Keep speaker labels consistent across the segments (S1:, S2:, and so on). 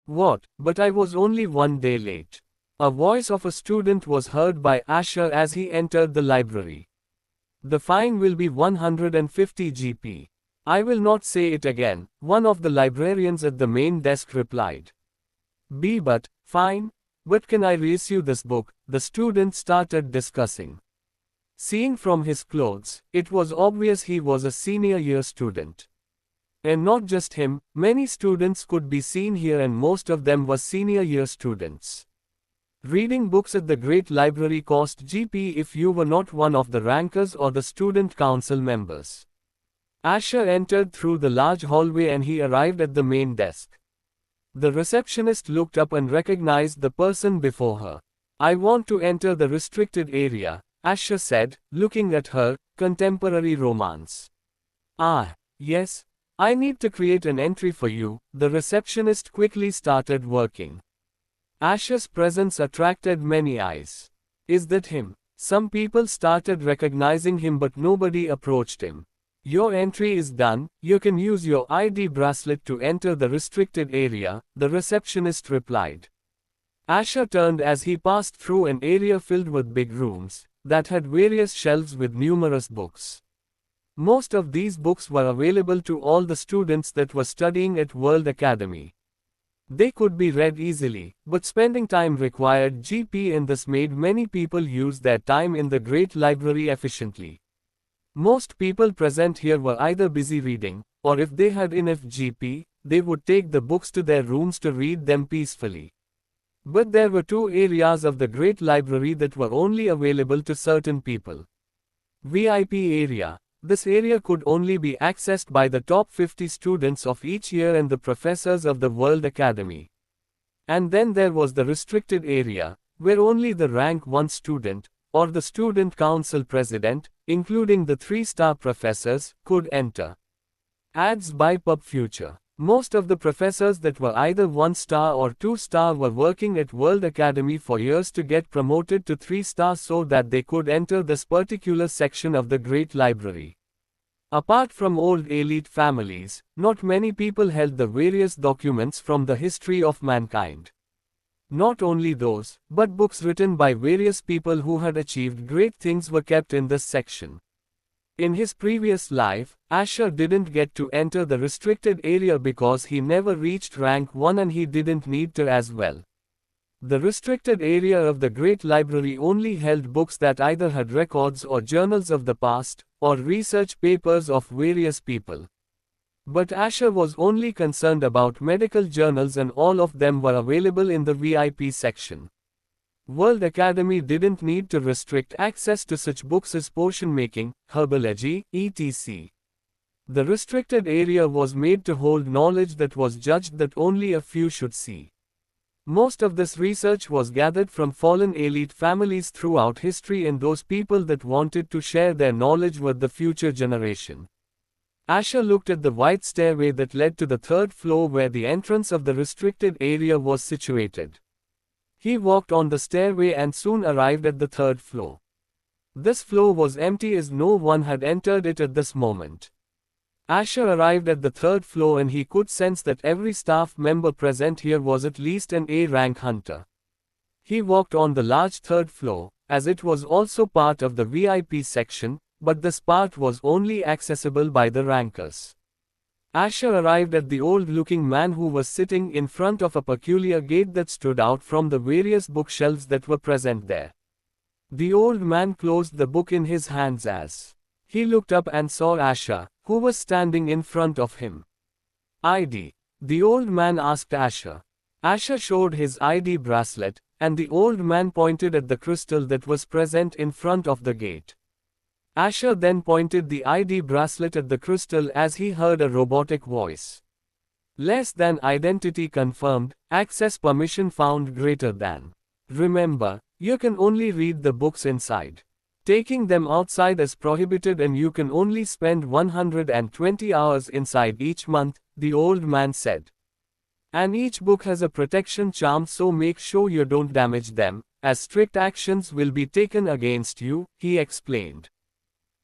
S1: What? But I was only 1 day late. A voice of a student was heard by Asher as he entered the library. The fine will be 150 GP. I will not say it again, one of the librarians at the main desk replied. But, fine. But can I reissue this book? The student started discussing. Seeing from his clothes, it was obvious he was a senior year student. And not just him, many students could be seen here and most of them were senior year students. Reading books at the Great Library cost GP if you were not one of the rankers or the student council members. Asher entered through the large hallway and he arrived at the main desk. The receptionist looked up and recognized the person before her. I want to enter the restricted area, Asher said, looking at her, contemporary romance. Ah, yes. I need to create an entry for you. The receptionist quickly started working. Asher's presence attracted many eyes. Is that him? Some people started recognizing him but nobody approached him. Your entry is done, you can use your ID bracelet to enter the restricted area, the receptionist replied. Asher turned as he passed through an area filled with big rooms that had various shelves with numerous books. Most of these books were available to all the students that were studying at World Academy. They could be read easily, but spending time required GP and this made many people use their time in the Great Library efficiently. Most people present here were either busy reading, or if they had enough GP, they would take the books to their rooms to read them peacefully. But there were two areas of the Great Library that were only available to certain people. VIP area. This area could only be accessed by the top 50 students of each year and the professors of the World Academy. And then there was the restricted area, where only the rank 1 student, or the student council president, including the 3-star professors, could enter. Ads by Pub Future. Most of the professors that were either 1-star or 2-star were working at World Academy for years to get promoted to 3-star so that they could enter this particular section of the Great Library. Apart from old elite families, not many people held the various documents from the history of mankind. Not only those, but books written by various people who had achieved great things were kept in this section. In his previous life, Asher didn't get to enter the restricted area because he never reached rank 1 and he didn't need to as well. The restricted area of the Great Library only held books that either had records or journals of the past, or research papers of various people. But Asher was only concerned about medical journals and all of them were available in the VIP section. World Academy didn't need to restrict access to such books as potion making, herbology, etc. The restricted area was made to hold knowledge that was judged that only a few should see. Most of this research was gathered from fallen elite families throughout history and those people that wanted to share their knowledge with the future generation. Asher looked at the white stairway that led to the 3rd floor where the entrance of the restricted area was situated. He walked on the stairway and soon arrived at the 3rd floor. This floor was empty as no one had entered it at this moment. Asher arrived at the 3rd floor and he could sense that every staff member present here was at least an A-rank hunter. He walked on the large 3rd floor, as it was also part of the VIP section, but this part was only accessible by the rankers. Asher arrived at the old-looking man who was sitting in front of a peculiar gate that stood out from the various bookshelves that were present there. The old man closed the book in his hands as he looked up and saw Asher, who was standing in front of him. ID. The old man asked Asher. Asher showed his ID bracelet, and the old man pointed at the crystal that was present in front of the gate. Asher then pointed the ID bracelet at the crystal as he heard a robotic voice. Less than identity confirmed, access permission found greater than. Remember, you can only read the books inside. Taking them outside is prohibited and you can only spend 120 hours inside each month, the old man said. And each book has a protection charm so make sure you don't damage them, as strict actions will be taken against you, he explained.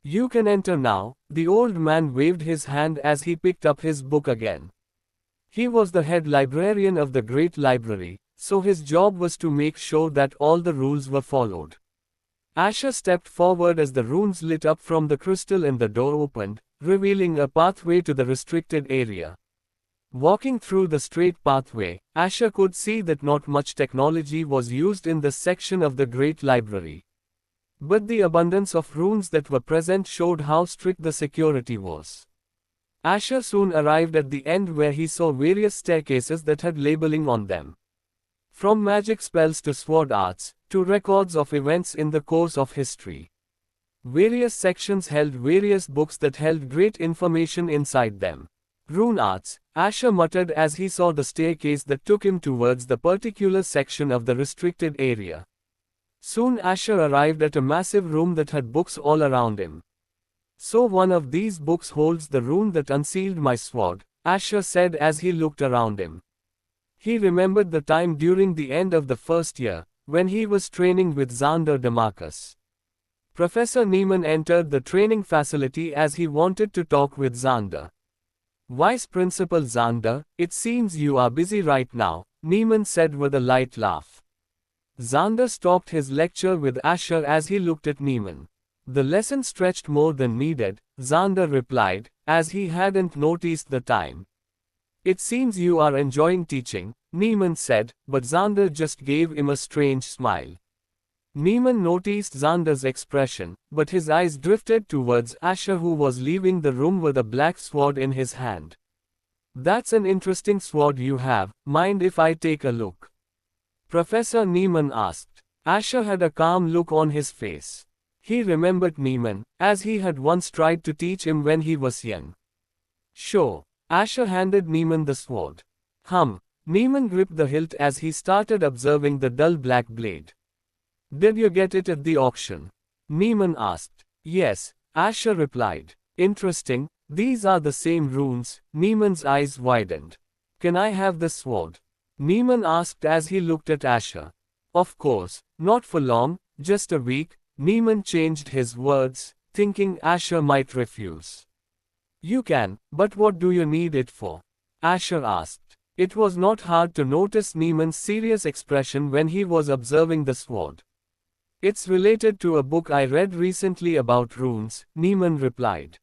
S1: You can enter now. The old man waved his hand as he picked up his book again. He was the head librarian of the Great Library, so his job was to make sure that all the rules were followed. Asher stepped forward as the runes lit up from the crystal and the door opened, revealing a pathway to the restricted area. Walking through the straight pathway, Asher could see that not much technology was used in this section of the Great Library. But the abundance of runes that were present showed how strict the security was. Asher soon arrived at the end where he saw various staircases that had labeling on them. From magic spells to sword arts, to records of events in the course of history. Various sections held various books that held great information inside them. Rune arts, Asher muttered as he saw the staircase that took him towards the particular section of the restricted area. Soon Asher arrived at a massive room that had books all around him. So one of these books holds the rune that unsealed my sword, Asher said as he looked around him. He remembered the time during the end of the first year, when he was training with Xander DeMarcus. Professor Neiman entered the training facility as he wanted to talk with Xander. Vice Principal Xander, it seems you are busy right now, Neiman said with a light laugh. Xander stopped his lecture with Asher as he looked at Neiman. The lesson stretched more than needed, Xander replied, as he hadn't noticed the time. It seems you are enjoying teaching, Neiman said, but Xander just gave him a strange smile. Neiman noticed Xander's expression, but his eyes drifted towards Asher who was leaving the room with a black sword in his hand. That's an interesting sword you have, mind if I take a look? Professor Neiman asked. Asher had a calm look on his face. He remembered Neiman, as he had once tried to teach him when he was young. Sure. Asher handed Neiman the sword. Neiman gripped the hilt as he started observing the dull black blade. Did you get it at the auction? Neiman asked. Yes, Asher replied. Interesting, these are the same runes, Neiman's eyes widened. Can I have the sword? Neiman asked as he looked at Asher. Of course, not for long, just a week, Neiman changed his words, thinking Asher might refuse. You can, but what do you need it for? Asher asked. It was not hard to notice Neiman's serious expression when he was observing the sword. It's related to a book I read recently about runes, Neiman replied.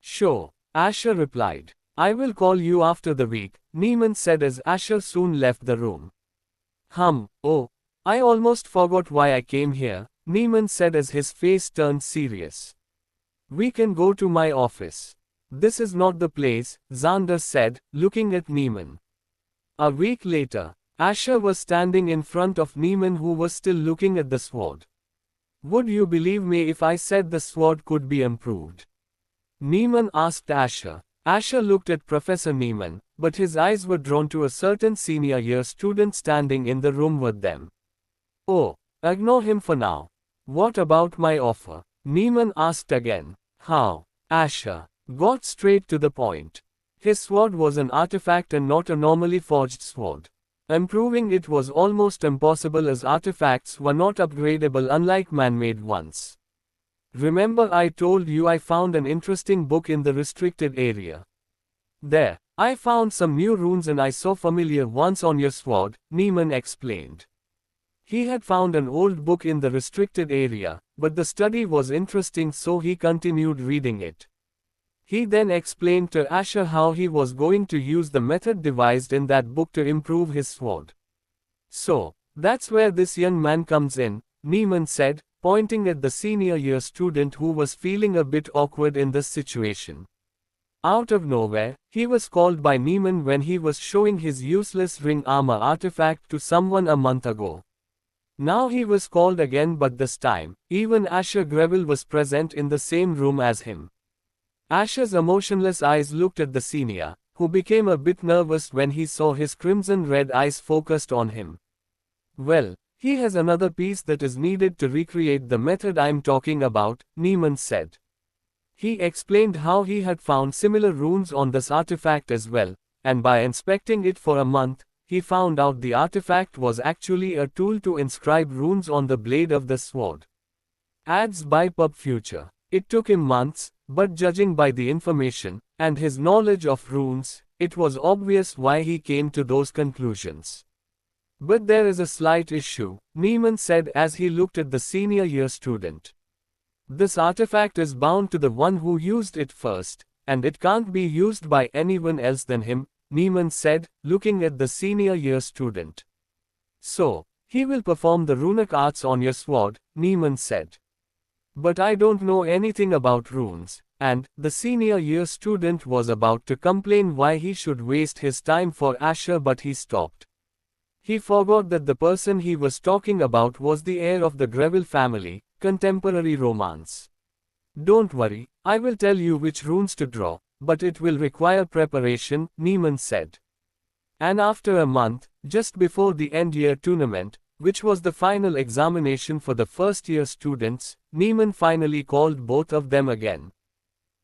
S1: Sure, Asher replied. I will call you after the week, Neiman said as Asher soon left the room. Oh, I almost forgot why I came here, Neiman said as his face turned serious. We can go to my office. This is not the place, Xander said, looking at Neiman. A week later, Asher was standing in front of Neiman who was still looking at the sword. Would you believe me if I said the sword could be improved? Neiman asked Asher. Asher looked at Professor Neiman, but his eyes were drawn to a certain senior year student standing in the room with them. Oh, ignore him for now. What about my offer? Neiman asked again. How? Asher got straight to the point. His sword was an artifact and not a normally forged sword. Improving it was almost impossible as artifacts were not upgradable unlike man-made ones. Remember I told you I found an interesting book in the restricted area. There, I found some new runes and I saw familiar ones on your sword, Neiman explained. He had found an old book in the restricted area, but the study was interesting so he continued reading it. He then explained to Asher how he was going to use the method devised in that book to improve his sword. So, that's where this young man comes in, Neiman said, pointing at the senior year student who was feeling a bit awkward in this situation. Out of nowhere, he was called by Neiman when he was showing his useless ring armor artifact to someone a month ago. Now he was called again, but this time, even Asher Greville was present in the same room as him. Asher's emotionless eyes looked at the senior, who became a bit nervous when he saw his crimson-red eyes focused on him. Well, he has another piece that is needed to recreate the method I'm talking about, Neiman said. He explained how he had found similar runes on this artifact as well, and by inspecting it for a month, he found out the artifact was actually a tool to inscribe runes on the blade of the sword. Adds by Pub Future. It took him months, but judging by the information, and his knowledge of runes, it was obvious why he came to those conclusions. But there is a slight issue, Neiman said as he looked at the senior year student. This artifact is bound to the one who used it first, and it can't be used by anyone else than him, Neiman said, looking at the senior year student. So, he will perform the runic arts on your sword, Neiman said. But I don't know anything about runes, and the senior year student was about to complain why he should waste his time for Asher, but he stopped. He forgot that the person he was talking about was the heir of the Greville family, contemporary romance. Don't worry, I will tell you which runes to draw, but it will require preparation, Neiman said. And after a month, just before the end-year tournament, which was the final examination for the first-year students, Neiman finally called both of them again.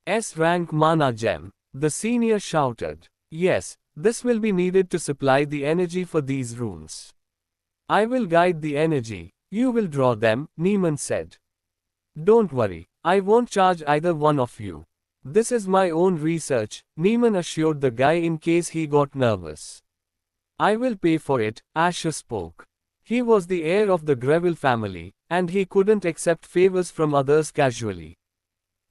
S1: S-rank mana gem, the senior shouted. Yes, this will be needed to supply the energy for these runes. I will guide the energy, you will draw them, Neiman said. Don't worry, I won't charge either one of you. This is my own research, Neiman assured the guy in case he got nervous. I will pay for it, Asher spoke. He was the heir of the Greville family, and he couldn't accept favors from others casually.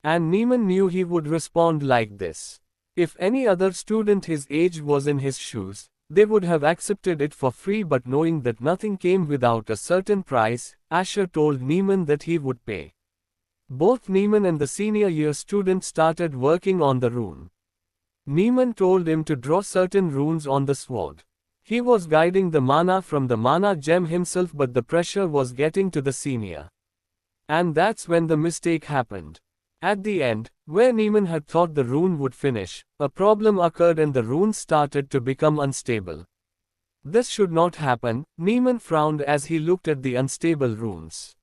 S1: And Neiman knew he would respond like this. If any other student his age was in his shoes, they would have accepted it for free, but knowing that nothing came without a certain price, Asher told Neiman that he would pay. Both Neiman and the senior year student started working on the rune. Neiman told him to draw certain runes on the sword. He was guiding the mana from the mana gem himself, but the pressure was getting to the senior. And that's when the mistake happened. At the end, where Neiman had thought the rune would finish, a problem occurred and the rune started to become unstable. This should not happen, Neiman frowned as he looked at the unstable runes.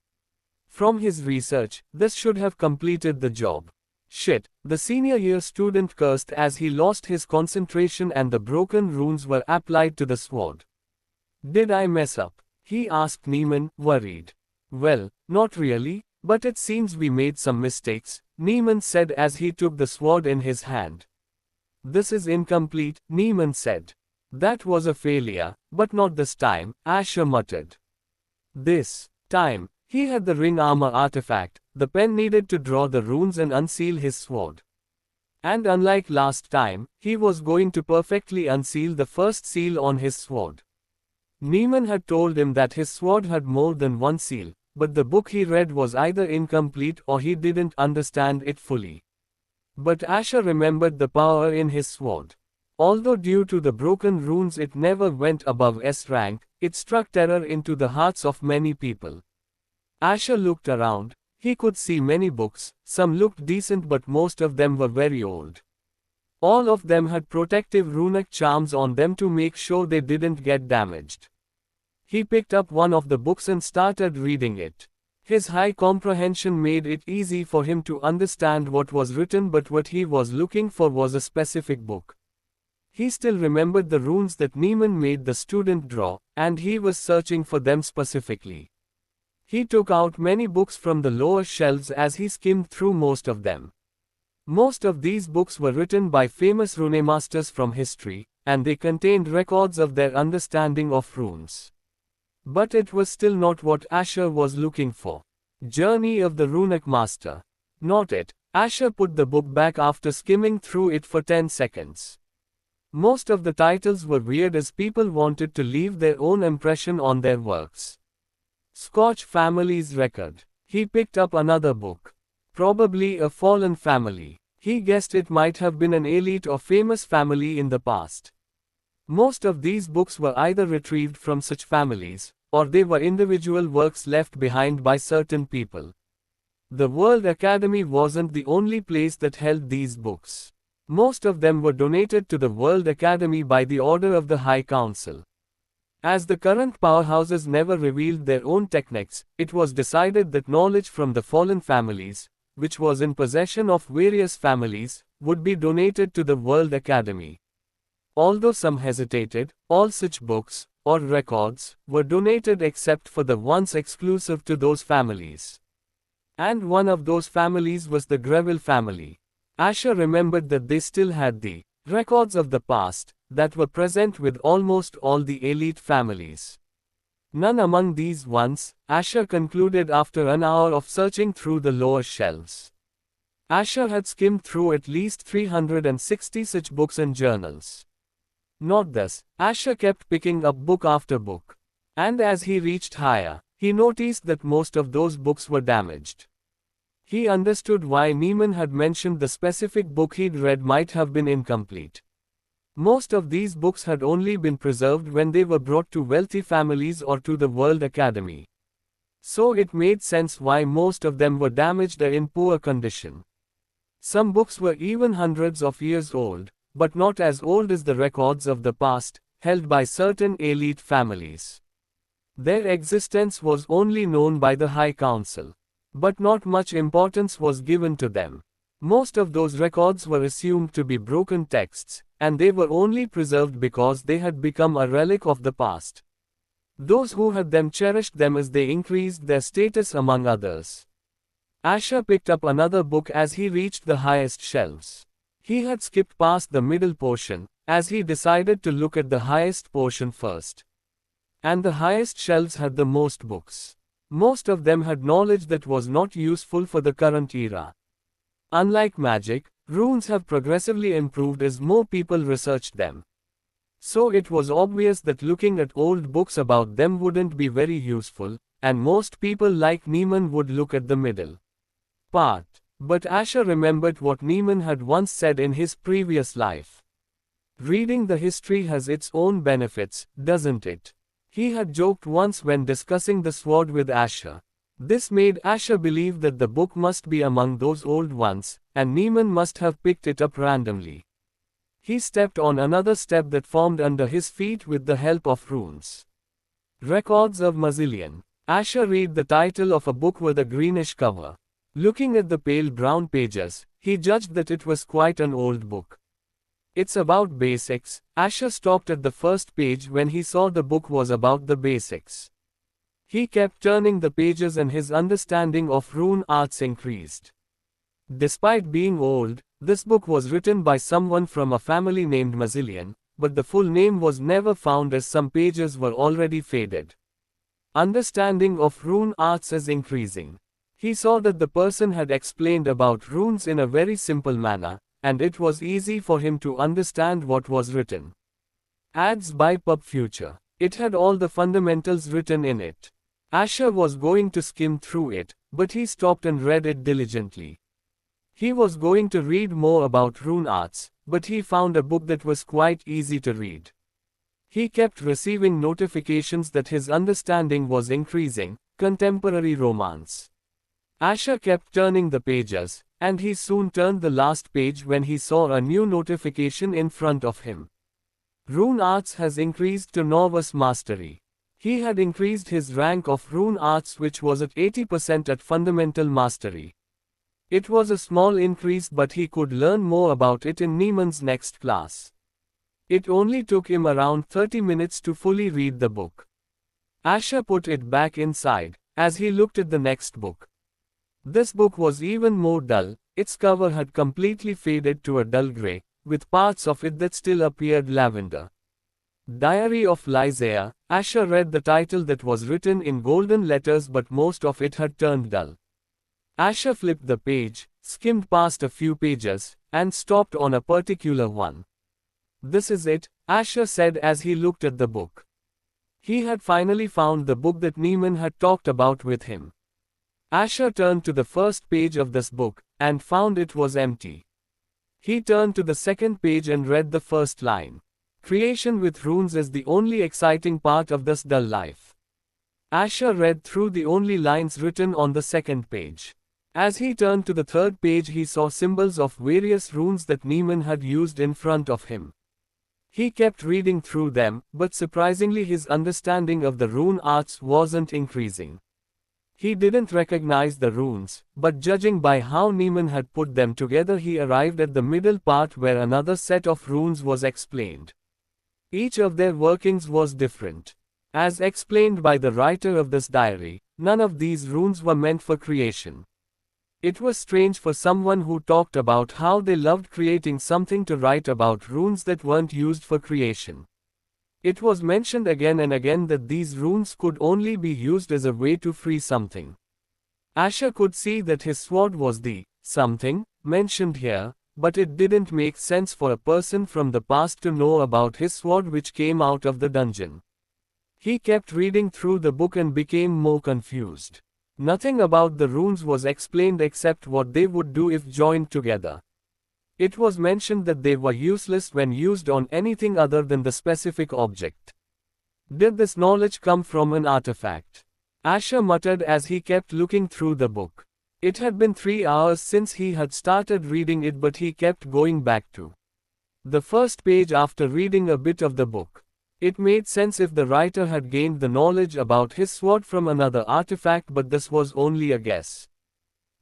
S1: From his research, this should have completed the job. Shit, the senior year student cursed as he lost his concentration and the broken runes were applied to the sword. Did I mess up? He asked Neiman, worried. Well, not really, but it seems we made some mistakes, Neiman said as he took the sword in his hand. This is incomplete, Neiman said. That was a failure, but not this time, Asher muttered. This time, he had the ring armor artifact, the pen needed to draw the runes and unseal his sword. And unlike last time, he was going to perfectly unseal the first seal on his sword. Neiman had told him that his sword had more than one seal, but the book he read was either incomplete or he didn't understand it fully. But Asher remembered the power in his sword. Although due to the broken runes it never went above S rank, it struck terror into the hearts of many people. Asher looked around. He could see many books, some looked decent but most of them were very old. All of them had protective runic charms on them to make sure they didn't get damaged. He picked up one of the books and started reading it. His high comprehension made it easy for him to understand what was written, but what he was looking for was a specific book. He still remembered the runes that Neiman made the student draw, and he was searching for them specifically. He took out many books from the lower shelves as he skimmed through most of them. Most of these books were written by famous runemasters from history, and they contained records of their understanding of runes. But it was still not what Asher was looking for. Journey of the Runic Master. Not it. Asher put the book back after skimming through it for 10 seconds. Most of the titles were weird as people wanted to leave their own impression on their works. Scotch Family's Record. He picked up another book. Probably a fallen family. He guessed it might have been an elite or famous family in the past. Most of these books were either retrieved from such families, or they were individual works left behind by certain people. The World Academy wasn't the only place that held these books. Most of them were donated to the World Academy by the order of the High Council. As the current powerhouses never revealed their own techniques, it was decided that knowledge from the fallen families, which was in possession of various families, would be donated to the World Academy. Although some hesitated, all such books, or records, were donated except for the ones exclusive to those families. And one of those families was the Greville family. Asher remembered that they still had the Records of the past, that were present with almost all the elite families. None among these ones, Asher concluded after an hour of searching through the lower shelves. Asher had skimmed through at least 360 such books and journals. Not thus, Asher kept picking up book after book. And as he reached higher, he noticed that most of those books were damaged. He understood why Neiman had mentioned the specific book he'd read might have been incomplete. Most of these books had only been preserved when they were brought to wealthy families or to the World Academy. So it made sense why most of them were damaged or in poor condition. Some books were even hundreds of years old, but not as old as the records of the past, held by certain elite families. Their existence was only known by the High Council. But not much importance was given to them. Most of those records were assumed to be broken texts, and they were only preserved because they had become a relic of the past. Those who had them cherished them as they increased their status among others. Asher picked up another book as he reached the highest shelves. He had skipped past the middle portion, as he decided to look at the highest portion first. And the highest shelves had the most books. Most of them had knowledge that was not useful for the current era. Unlike magic, runes have progressively improved as more people researched them. So it was obvious that looking at old books about them wouldn't be very useful, and most people like Neiman would look at the middle part. But Asher remembered what Neiman had once said in his previous life. Reading the history has its own benefits, doesn't it? He had joked once when discussing the sword with Asher. This made Asher believe that the book must be among those old ones, and Neiman must have picked it up randomly. He stepped on another step that formed under his feet with the help of runes. Records of Mazzillion. Asher read the title of a book with a greenish cover. Looking at the pale brown pages, he judged that it was quite an old book. It's about basics. Asher stopped at the first page when he saw the book was about the basics. He kept turning the pages and his understanding of rune arts increased. Despite being old, this book was written by someone from a family named Mazzillion, but the full name was never found as some pages were already faded. Understanding of rune arts is increasing. He saw that the person had explained about runes in a very simple manner, and it was easy for him to understand what was written. Ads by Pub Future. It had all the fundamentals written in it. Asher was going to skim through it, but he stopped and read it diligently. He was going to read more about rune arts, but he found a book that was quite easy to read. He kept receiving notifications that his understanding was increasing, contemporary romance. Asher kept turning the pages, and he soon turned the last page when he saw a new notification in front of him. Rune Arts has increased to Novice Mastery. He had increased his rank of Rune Arts, which was at 80% at Fundamental Mastery. It was a small increase, but he could learn more about it in Neiman's next class. It only took him around 30 minutes to fully read the book. Asher put it back inside, as he looked at the next book. This book was even more dull. Its cover had completely faded to a dull gray, with parts of it that still appeared lavender. Diary of Lysaea. Asher read the title that was written in golden letters, but most of it had turned dull. Asher flipped the page, skimmed past a few pages, and stopped on a particular one. "This is it," Asher said as he looked at the book. He had finally found the book that Neiman had talked about with him. Asher turned to the first page of this book, and found it was empty. He turned to the second page and read the first line. "Creation with runes is the only exciting part of this dull life." Asher read through the only lines written on the second page. As he turned to the third page, he saw symbols of various runes that Neiman had used in front of him. He kept reading through them, but surprisingly his understanding of the rune arts wasn't increasing. He didn't recognize the runes, but judging by how Neiman had put them together, he arrived at the middle part where another set of runes was explained. Each of their workings was different. As explained by the writer of this diary, none of these runes were meant for creation. It was strange for someone who talked about how they loved creating something to write about runes that weren't used for creation. It was mentioned again and again that these runes could only be used as a way to free something. Asher could see that his sword was the something mentioned here, but it didn't make sense for a person from the past to know about his sword which came out of the dungeon. He kept reading through the book and became more confused. Nothing about the runes was explained except what they would do if joined together. It was mentioned that they were useless when used on anything other than the specific object. Did this knowledge come from an artifact? Asher muttered as he kept looking through the book. It had been 3 hours since he had started reading it, but he kept going back to the first page after reading a bit of the book. It made sense if the writer had gained the knowledge about his sword from another artifact, but this was only a guess.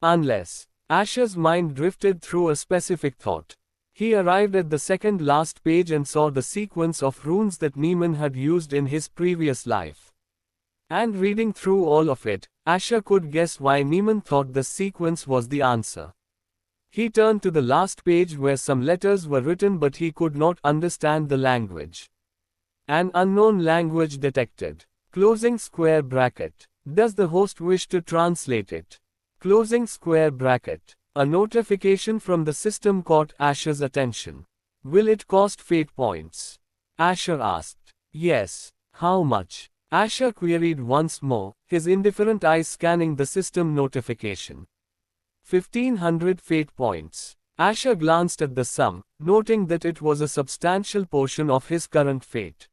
S1: Unless Asher's mind drifted through a specific thought. He arrived at the second last page and saw the sequence of runes that Neiman had used in his previous life. And reading through all of it, Asher could guess why Neiman thought the sequence was the answer. He turned to the last page where some letters were written, but he could not understand the language. An unknown language detected. Closing square bracket. Does the host wish to translate it? Closing square bracket. A notification from the system caught Asher's attention. Will it cost fate points? Asher asked. Yes. How much? Asher queried once more, his indifferent eyes scanning the system notification. 1500 fate points. Asher glanced at the sum, noting that it was a substantial portion of his current fate.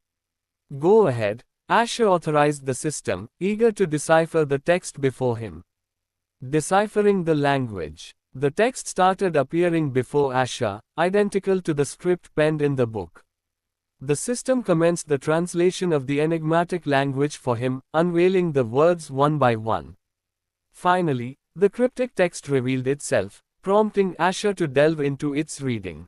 S1: Go ahead, Asher authorized the system, eager to decipher the text before him. Deciphering the language. The text started appearing before Asher, identical to the script penned in the book. The system commenced the translation of the enigmatic language for him, unveiling the words one by one. Finally, the cryptic text revealed itself, prompting Asher to delve into its reading.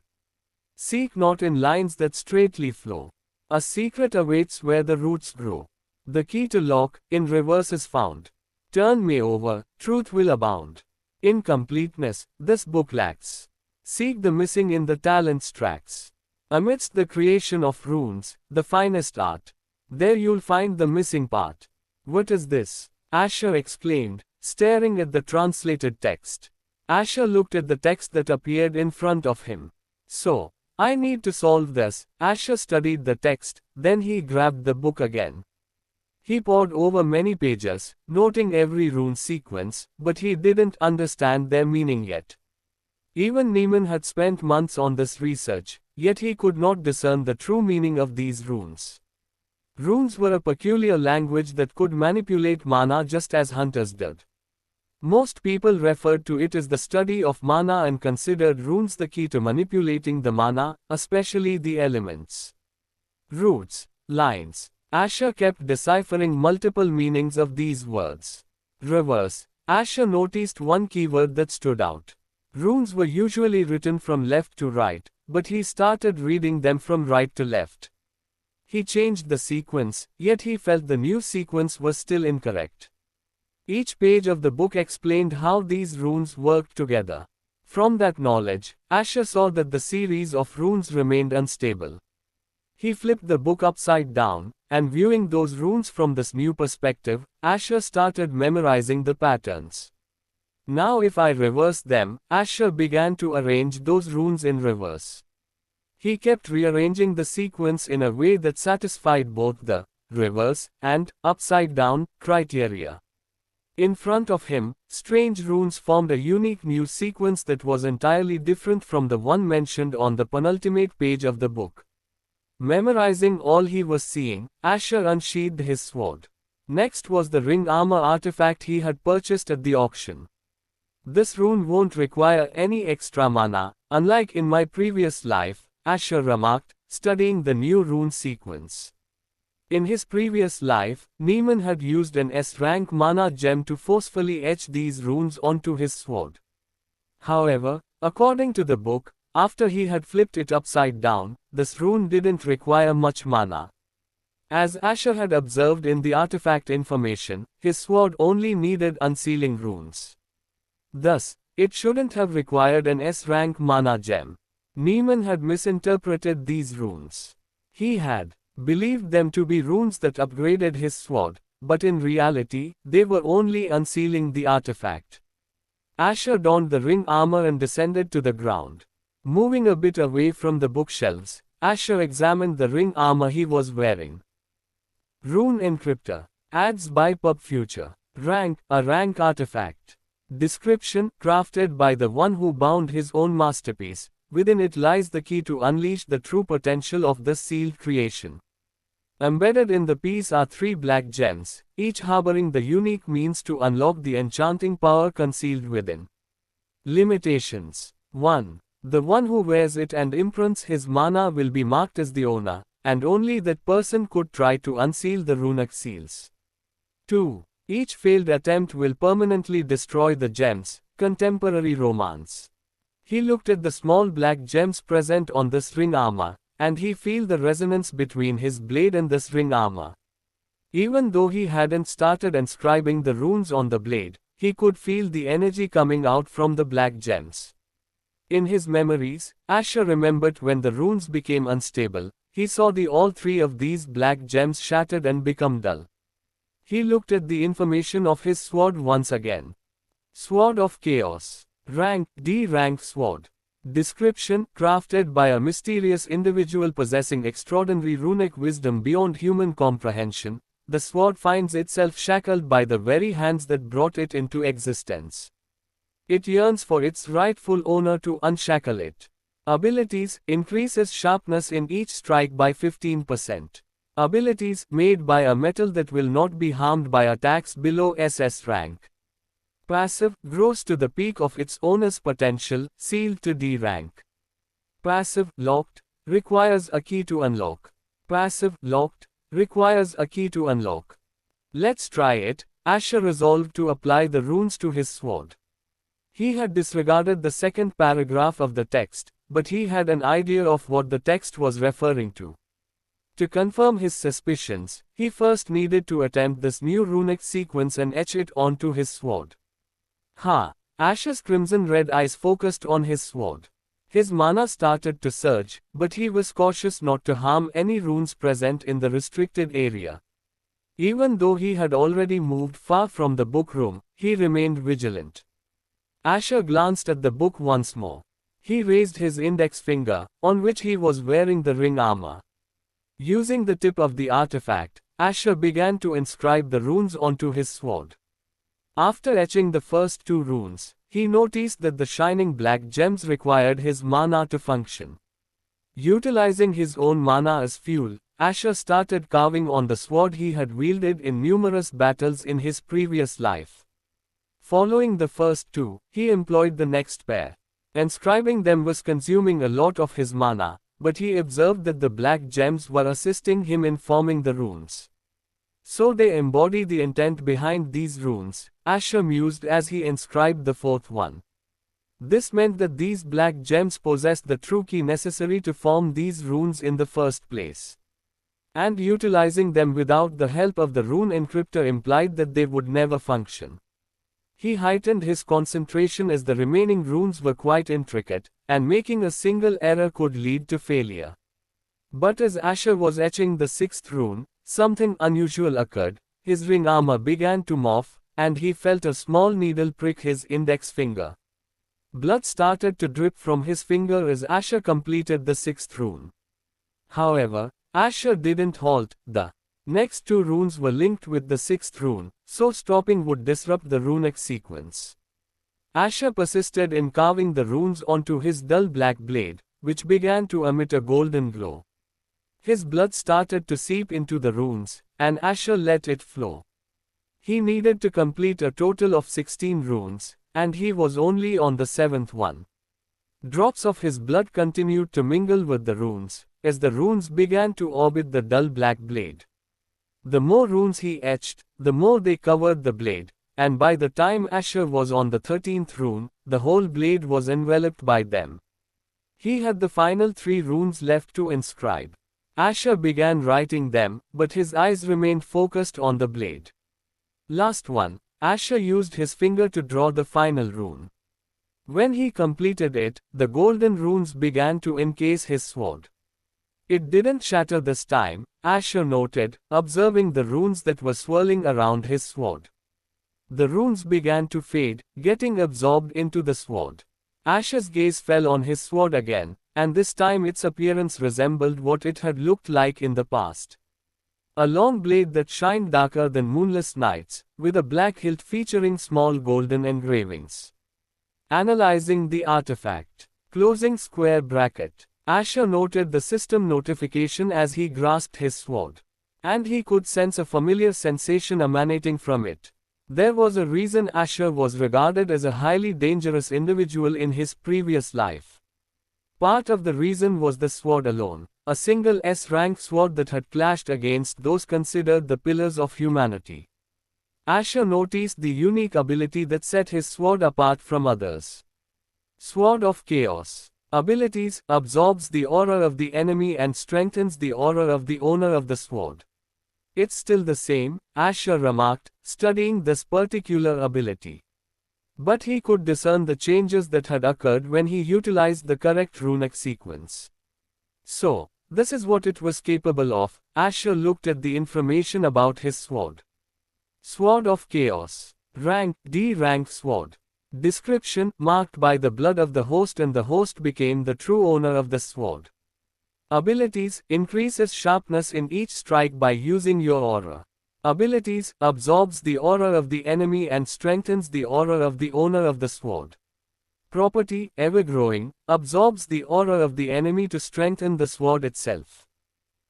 S1: Seek not in lines that straightly flow. A secret awaits where the roots grow. The key to lock, in reverse is found. Turn me over, truth will abound. Incompleteness, this book lacks. Seek the missing in the talents tracks. Amidst the creation of runes, the finest art, there you'll find the missing part. What is this? Asher exclaimed, staring at the translated text. Asher looked at the text that appeared in front of him. So, I need to solve this. Asher studied the text, then he grabbed the book again. He pored over many pages, noting every rune sequence, but he didn't understand their meaning yet. Even Neiman had spent months on this research, yet he could not discern the true meaning of these runes. Runes were a peculiar language that could manipulate mana just as hunters did. Most people referred to it as the study of mana and considered runes the key to manipulating the mana, especially the elements. Roots, lines. Asher kept deciphering multiple meanings of these words. Reverse. Asher noticed one keyword that stood out. Runes were usually written from left to right, but he started reading them from right to left. He changed the sequence, yet he felt the new sequence was still incorrect. Each page of the book explained how these runes worked together. From that knowledge, Asher saw that the series of runes remained unstable. He flipped the book upside down, and viewing those runes from this new perspective, Asher started memorizing the patterns. Now if I reverse them, Asher began to arrange those runes in reverse. He kept rearranging the sequence in a way that satisfied both the reverse and upside down criteria. In front of him, strange runes formed a unique new sequence that was entirely different from the one mentioned on the penultimate page of the book. Memorizing all he was seeing, Asher unsheathed his sword. Next was the ring armor artifact he had purchased at the auction. This rune won't require any extra mana, unlike in my previous life, Asher remarked, studying the new rune sequence. In his previous life, Neiman had used an S-rank mana gem to forcefully etch these runes onto his sword. However, according to the book, after he had flipped it upside down, this rune didn't require much mana. As Asher had observed in the artifact information, his sword only needed unsealing runes. Thus, It shouldn't have required an S-rank mana gem. Neiman had misinterpreted these runes. He had believed them to be runes that upgraded his sword, but in reality, they were only unsealing the artifact. Asher donned the ring armor and descended to the ground. Moving a bit away from the bookshelves, Asher examined the ring armor he was wearing. Rune Encryptor. Adds by Pub Future. Rank, a rank artifact. Description, crafted by the one who bound his own masterpiece. Within it lies the key to unleash the true potential of the sealed creation. Embedded in the piece are 3 black gems, each harboring the unique means to unlock the enchanting power concealed within. Limitations. 1. The one who wears it and imprints his mana will be marked as the owner, and only that person could try to unseal the runic seals. 2. Each failed attempt will permanently destroy the gems. Contemporary romance. He looked at the small black gems present on this ring armor, and he felt the resonance between his blade and this ring armor. Even though he hadn't started inscribing the runes on the blade, he could feel the energy coming out from the black gems. In his memories, Asher remembered when the runes became unstable, he saw all 3 of these black gems shattered and become dull. He looked at the information of his sword once again. Sword of Chaos. Rank, D-rank sword. Description, crafted by a mysterious individual possessing extraordinary runic wisdom beyond human comprehension, the sword finds itself shackled by the very hands that brought it into existence. It yearns for its rightful owner to unshackle it. Abilities, increases sharpness in each strike by 15%. Abilities, made by a metal that will not be harmed by attacks below SS rank. Passive, grows to the peak of its owner's potential, sealed to D rank. Passive, locked, requires a key to unlock. Passive, locked, requires a key to unlock. Let's try it. Asher resolved to apply the runes to his sword. He had disregarded the second paragraph of the text, but he had an idea of what the text was referring to. To confirm his suspicions, he first needed to attempt this new runic sequence and etch it onto his sword. Asher's crimson-red eyes focused on his sword. His mana started to surge, but he was cautious not to harm any runes present in the restricted area. Even though he had already moved far from the book room, he remained vigilant. Asher glanced at the book once more. He raised his index finger, on which he was wearing the ring armor. Using the tip of the artifact, Asher began to inscribe the runes onto his sword. After etching the first 2 runes, he noticed that the shining black gems required his mana to function. Utilizing his own mana as fuel, Asher started carving on the sword he had wielded in numerous battles in his previous life. Following the first 2, he employed the next pair. Inscribing them was consuming a lot of his mana, but he observed that the black gems were assisting him in forming the runes. So they embody the intent behind these runes, Asher mused as he inscribed the 4th one. This meant that these black gems possessed the true key necessary to form these runes in the first place. And utilizing them without the help of the rune encryptor implied that they would never function. He heightened his concentration as the remaining runes were quite intricate, and making a single error could lead to failure. But as Asher was etching the 6th rune, something unusual occurred. His ring armor began to morph, and he felt a small needle prick his index finger. Blood started to drip from his finger as Asher completed the 6th rune. However, Asher didn't halt. The next 2 runes were linked with the 6th rune, so stopping would disrupt the runic sequence. Asher persisted in carving the runes onto his dull black blade, which began to emit a golden glow. His blood started to seep into the runes, and Asher let it flow. He needed to complete a total of 16 runes, and he was only on the 7th one. Drops of his blood continued to mingle with the runes, as the runes began to orbit the dull black blade. The more runes he etched, the more they covered the blade, and by the time Asher was on the 13th rune, the whole blade was enveloped by them. He had the final 3 runes left to inscribe. Asher began writing them, but his eyes remained focused on the blade. Last one, Asher used his finger to draw the final rune. When he completed it, the golden runes began to encase his sword. It didn't shatter this time, Asher noted, observing the runes that were swirling around his sword. The runes began to fade, getting absorbed into the sword. Asher's gaze fell on his sword again, and this time its appearance resembled what it had looked like in the past. A long blade that shined darker than moonless nights, with a black hilt featuring small golden engravings. Analyzing the artifact. Closing square bracket. Asher noted the system notification as he grasped his sword. And he could sense a familiar sensation emanating from it. There was a reason Asher was regarded as a highly dangerous individual in his previous life. Part of the reason was the sword alone, a single S-rank sword that had clashed against those considered the pillars of humanity. Asher noticed the unique ability that set his sword apart from others. Sword of Chaos. Abilities: absorbs the aura of the enemy and strengthens the aura of the owner of the sword. It's still the same, Asher remarked, studying this particular ability. But he could discern the changes that had occurred when he utilized the correct runic sequence. So, this is what it was capable of. Asher looked at the information about his sword. Sword of Chaos. Rank: D-rank sword. Description: marked by the blood of the host, and the host became the true owner of the sword. Abilities: increases sharpness in each strike by using your aura. Abilities: absorbs the aura of the enemy and strengthens the aura of the owner of the sword. Property: ever-growing, absorbs the aura of the enemy to strengthen the sword itself.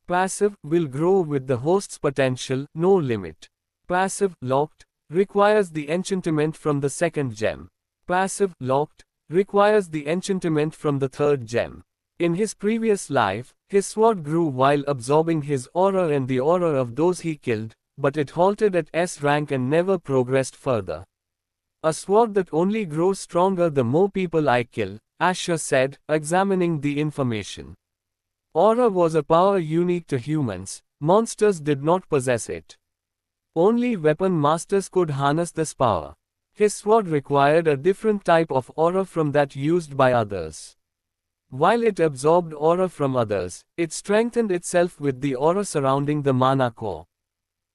S1: Passive: will grow with the host's potential, no limit. Passive: locked, requires the enchantment from the second gem. Passive: locked, requires the enchantment from the third gem. In his previous life, his sword grew while absorbing his aura and the aura of those he killed, but it halted at S rank and never progressed further. A sword that only grows stronger the more people I kill, Asher said, examining the information. Aura was a power unique to humans, monsters did not possess it. Only weapon masters could harness this power. His sword required a different type of aura from that used by others. While it absorbed aura from others, it strengthened itself with the aura surrounding the mana core.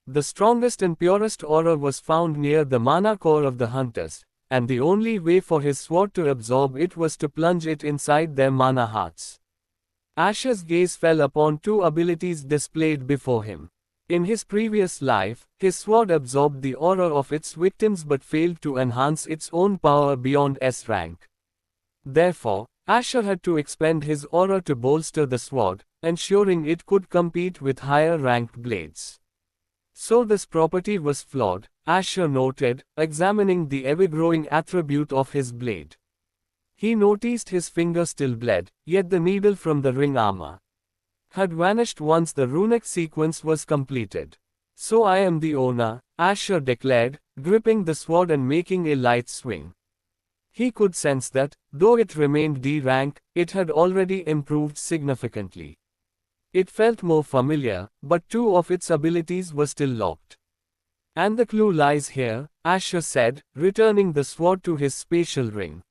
S1: The strongest and purest aura was found near the mana core of the hunters, and the only way for his sword to absorb it was to plunge it inside their mana hearts. Asher's gaze fell upon two abilities displayed before him. In his previous life, his sword absorbed the aura of its victims but failed to enhance its own power beyond S rank. Therefore, Asher had to expend his aura to bolster the sword, ensuring it could compete with higher ranked blades. So this property was flawed, Asher noted, examining the ever-growing attribute of his blade. He noticed his finger still bled, yet the needle from the ring armor had vanished once the runic sequence was completed. So I am the owner, Asher declared, gripping the sword and making a light swing. He could sense that, though it remained D rank, it had already improved significantly. It felt more familiar, but two of its abilities were still locked. And the clue lies here, Asher said, returning the sword to his spatial ring.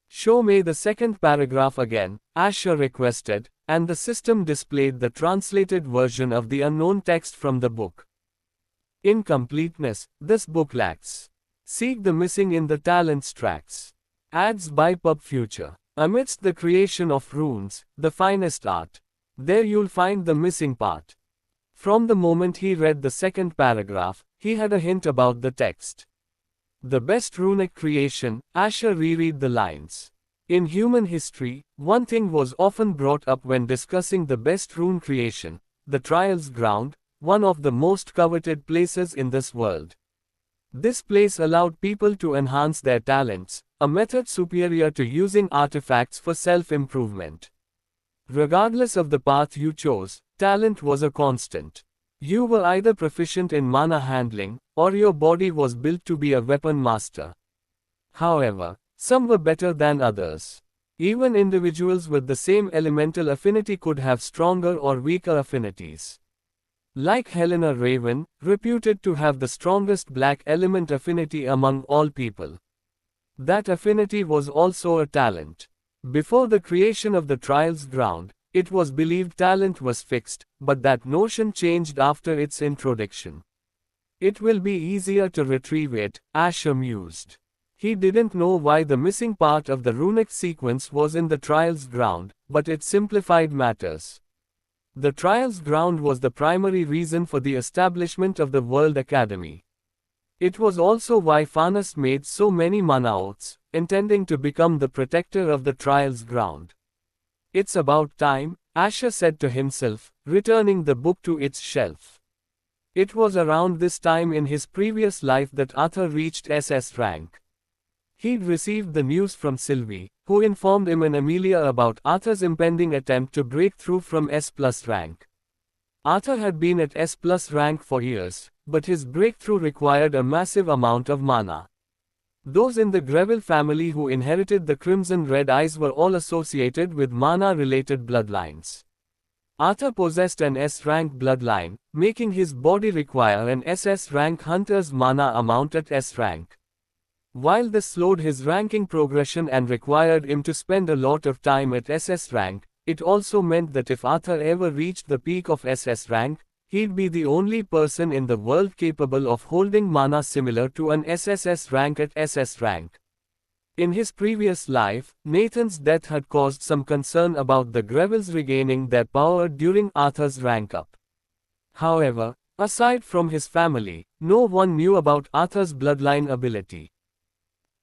S1: Show me the second paragraph again, Asher requested, and the system displayed the translated version of the unknown text from the book. Incompleteness: this book lacks. Seek the missing in the talents tracks. Ads by Pub Future. Amidst the creation of runes, the finest art, there you'll find the missing part. From the moment he read the second paragraph, he had a hint about the text. The best runic creation, Asher reread the lines. In human history, one thing was often brought up when discussing the best rune creation: the trials ground, one of the most coveted places in this world. This place allowed people to enhance their talents, a method superior to using artifacts for self-improvement. Regardless of the path you chose, talent was a constant. You were either proficient in mana handling, or your body was built to be a weapon master. However, some were better than others. Even individuals with the same elemental affinity could have stronger or weaker affinities. Like Helena Raven, reputed to have the strongest black element affinity among all people. That affinity was also a talent. Before the creation of the trials ground, it was believed talent was fixed, but that notion changed after its introduction. It will be easier to retrieve it, Asher mused. He didn't know why the missing part of the runic sequence was in the trials ground, but it simplified matters. The trials ground was the primary reason for the establishment of the World Academy. It was also why Farnas made so many mana oaths, intending to become the protector of the trials ground. It's about time, Asher said to himself, returning the book to its shelf. It was around this time in his previous life that Arthur reached SS rank. He'd received the news from Sylvie, who informed him and Amelia about Arthur's impending attempt to break through from S+ rank. Arthur had been at S+ rank for years, but his breakthrough required a massive amount of mana. Those in the Greville family who inherited the crimson red eyes were all associated with mana-related bloodlines. Arthur possessed an S-rank bloodline, making his body require an SS rank hunter's mana amount at S rank. While this slowed his ranking progression and required him to spend a lot of time at SS rank, it also meant that if Arthur ever reached the peak of SS rank, he'd be the only person in the world capable of holding mana similar to an SSS rank at SS rank. In his previous life, Nathan's death had caused some concern about the Grevilles regaining their power during Arthur's rank up. However, aside from his family, no one knew about Arthur's bloodline ability.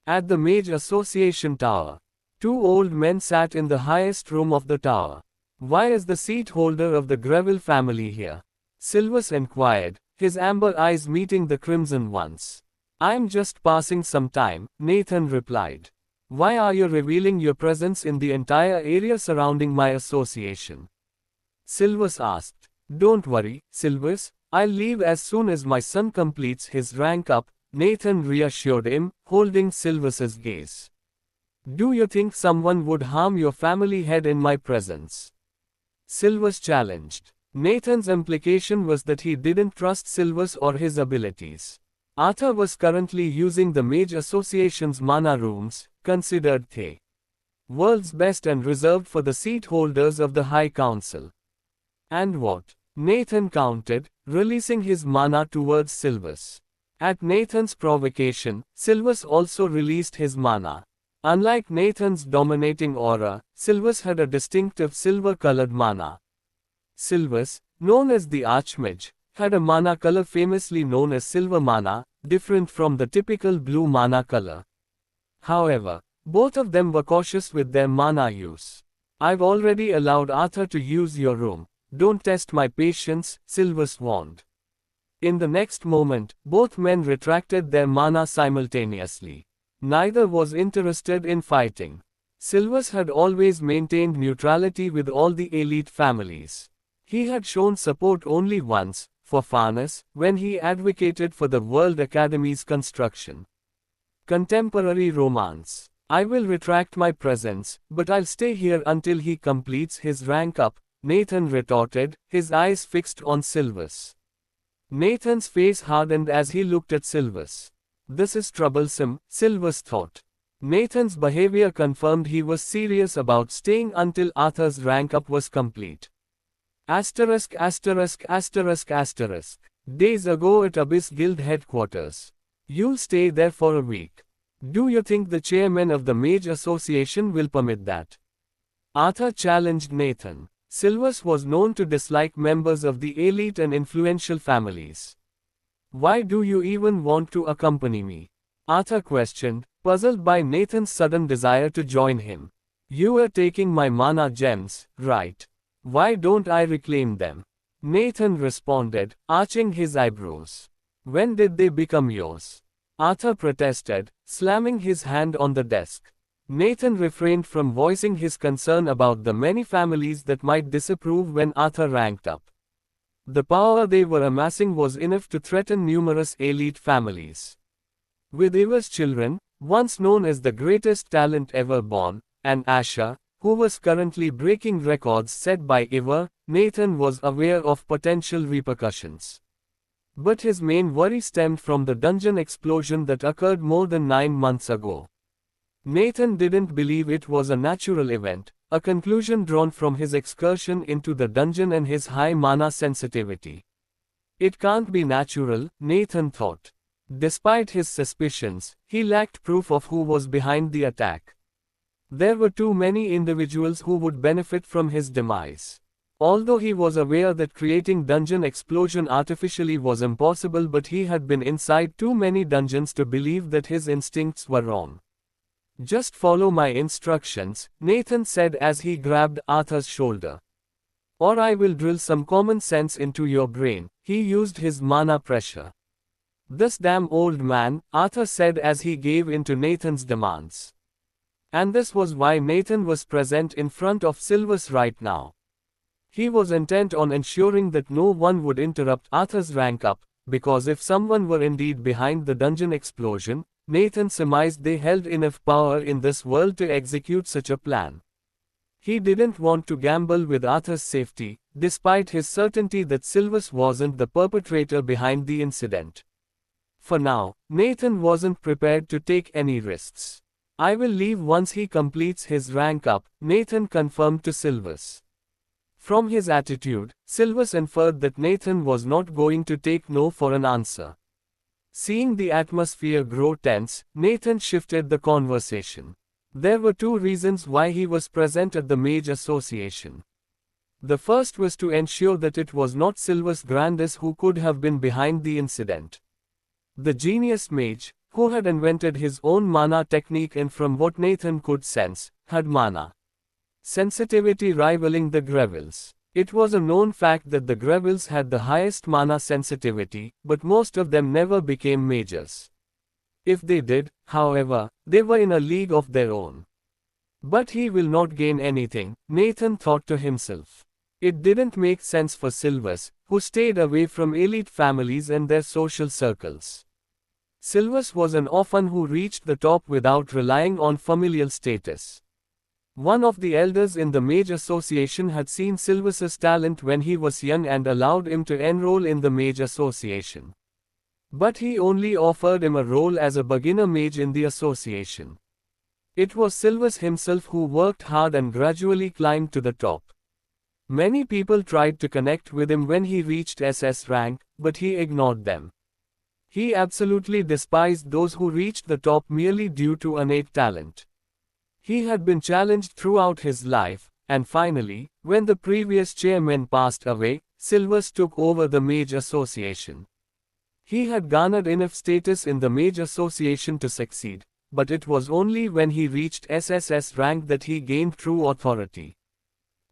S1: At the Mage Association Tower, two old men sat in the highest room of the tower. "Why is the seat holder of the Greville family here?" Silvus inquired, his amber eyes meeting the crimson ones. "I'm just passing some time," Nathan replied. "Why are you revealing your presence in the entire area surrounding my association?" Silvus asked. "Don't worry, Silvus, I'll leave as soon as my son completes his rank up," Nathan reassured him, holding Silvus's gaze. "Do you think someone would harm your family head in my presence?" Silvus challenged. Nathan's implication was that he didn't trust Silvus or his abilities. Arthur was currently using the Mage Association's mana rooms, considered the world's best and reserved for the seat holders of the High Council. And what? Nathan counted, releasing his mana towards Silvus. At Nathan's provocation, Silvus also released his mana. Unlike Nathan's dominating aura, Silvus had a distinctive silver-colored mana. Silvus, known as the Archmage, had a mana color famously known as silver mana, different from the typical blue mana color. However, both of them were cautious with their mana use. "I've already allowed Arthur to use your room. Don't test my patience," Silvus warned. In the next moment, both men retracted their mana simultaneously. Neither was interested in fighting. Silvus had always maintained neutrality with all the elite families. He had shown support only once, for Farnas, when he advocated for the World Academy's construction. Contemporary romance. "I will retract my presence, but I'll stay here until he completes his rank up," Nathan retorted, his eyes fixed on Silvus. Nathan's face hardened as he looked at Silvus. This is troublesome, Silvus thought. Nathan's behavior confirmed he was serious about staying until Arthur's rank up was complete. Asterisk asterisk asterisk asterisk. Days ago at Abyss Guild headquarters. You'll stay there for a week. Do you think the chairman of the Mage Association will permit that? Arthur challenged Nathan. Silvus was known to dislike members of the elite and influential families. "Why do you even want to accompany me?" Arthur questioned, puzzled by Nathan's sudden desire to join him. "You were taking my mana gems, right? Why don't I reclaim them?" Nathan responded, arching his eyebrows. "When did they become yours?" Arthur protested, slamming his hand on the desk. Nathan refrained from voicing his concern about the many families that might disapprove when Arthur ranked up. The power they were amassing was enough to threaten numerous elite families. With Ivar's children, once known as the greatest talent ever born, and Asher, who was currently breaking records set by Ivar, Nathan was aware of potential repercussions. But his main worry stemmed from the dungeon explosion that occurred more than 9 months ago. Nathan didn't believe it was a natural event, a conclusion drawn from his excursion into the dungeon and his high mana sensitivity. It can't be natural, Nathan thought. Despite his suspicions, he lacked proof of who was behind the attack. There were too many individuals who would benefit from his demise. Although he was aware that creating dungeon explosion artificially was impossible, but he had been inside too many dungeons to believe that his instincts were wrong. Just follow my instructions, Nathan said as he grabbed Arthur's shoulder. Or I will drill some common sense into your brain. He used his mana pressure. This damn old man, Arthur said as he gave in to Nathan's demands. And this was why Nathan was present in front of Silvus right now. He was intent on ensuring that no one would interrupt Arthur's rank up, because if someone were indeed behind the dungeon explosion, Nathan surmised they held enough power in this world to execute such a plan. He didn't want to gamble with Arthur's safety, despite his certainty that Silvus wasn't the perpetrator behind the incident. For now, Nathan wasn't prepared to take any risks. I will leave once he completes his rank up, Nathan confirmed to Silvus. From his attitude, Silvus inferred that Nathan was not going to take no for an answer. Seeing the atmosphere grow tense, Nathan shifted the conversation. There were two reasons why he was present at the Mage Association. The first was to ensure that it was not Silvus Grandis who could have been behind the incident. The genius mage, who had invented his own mana technique and from what Nathan could sense, had mana sensitivity rivaling the Greville's. It was a known fact that the Greville's had the highest mana sensitivity, but most of them never became mages. If they did, however, they were in a league of their own. But he will not gain anything, Nathan thought to himself. It didn't make sense for Silvus, who stayed away from elite families and their social circles. Silvus was an orphan who reached the top without relying on familial status. One of the elders in the Mage Association had seen Silvus's talent when he was young and allowed him to enroll in the Mage Association. But he only offered him a role as a beginner mage in the association. It was Silvus himself who worked hard and gradually climbed to the top. Many people tried to connect with him when he reached SS rank, but he ignored them. He absolutely despised those who reached the top merely due to innate talent. He had been challenged throughout his life, and finally, when the previous chairman passed away, Silvus took over the Mage Association. He had garnered enough status in the Mage Association to succeed, but it was only when he reached SSS rank that he gained true authority.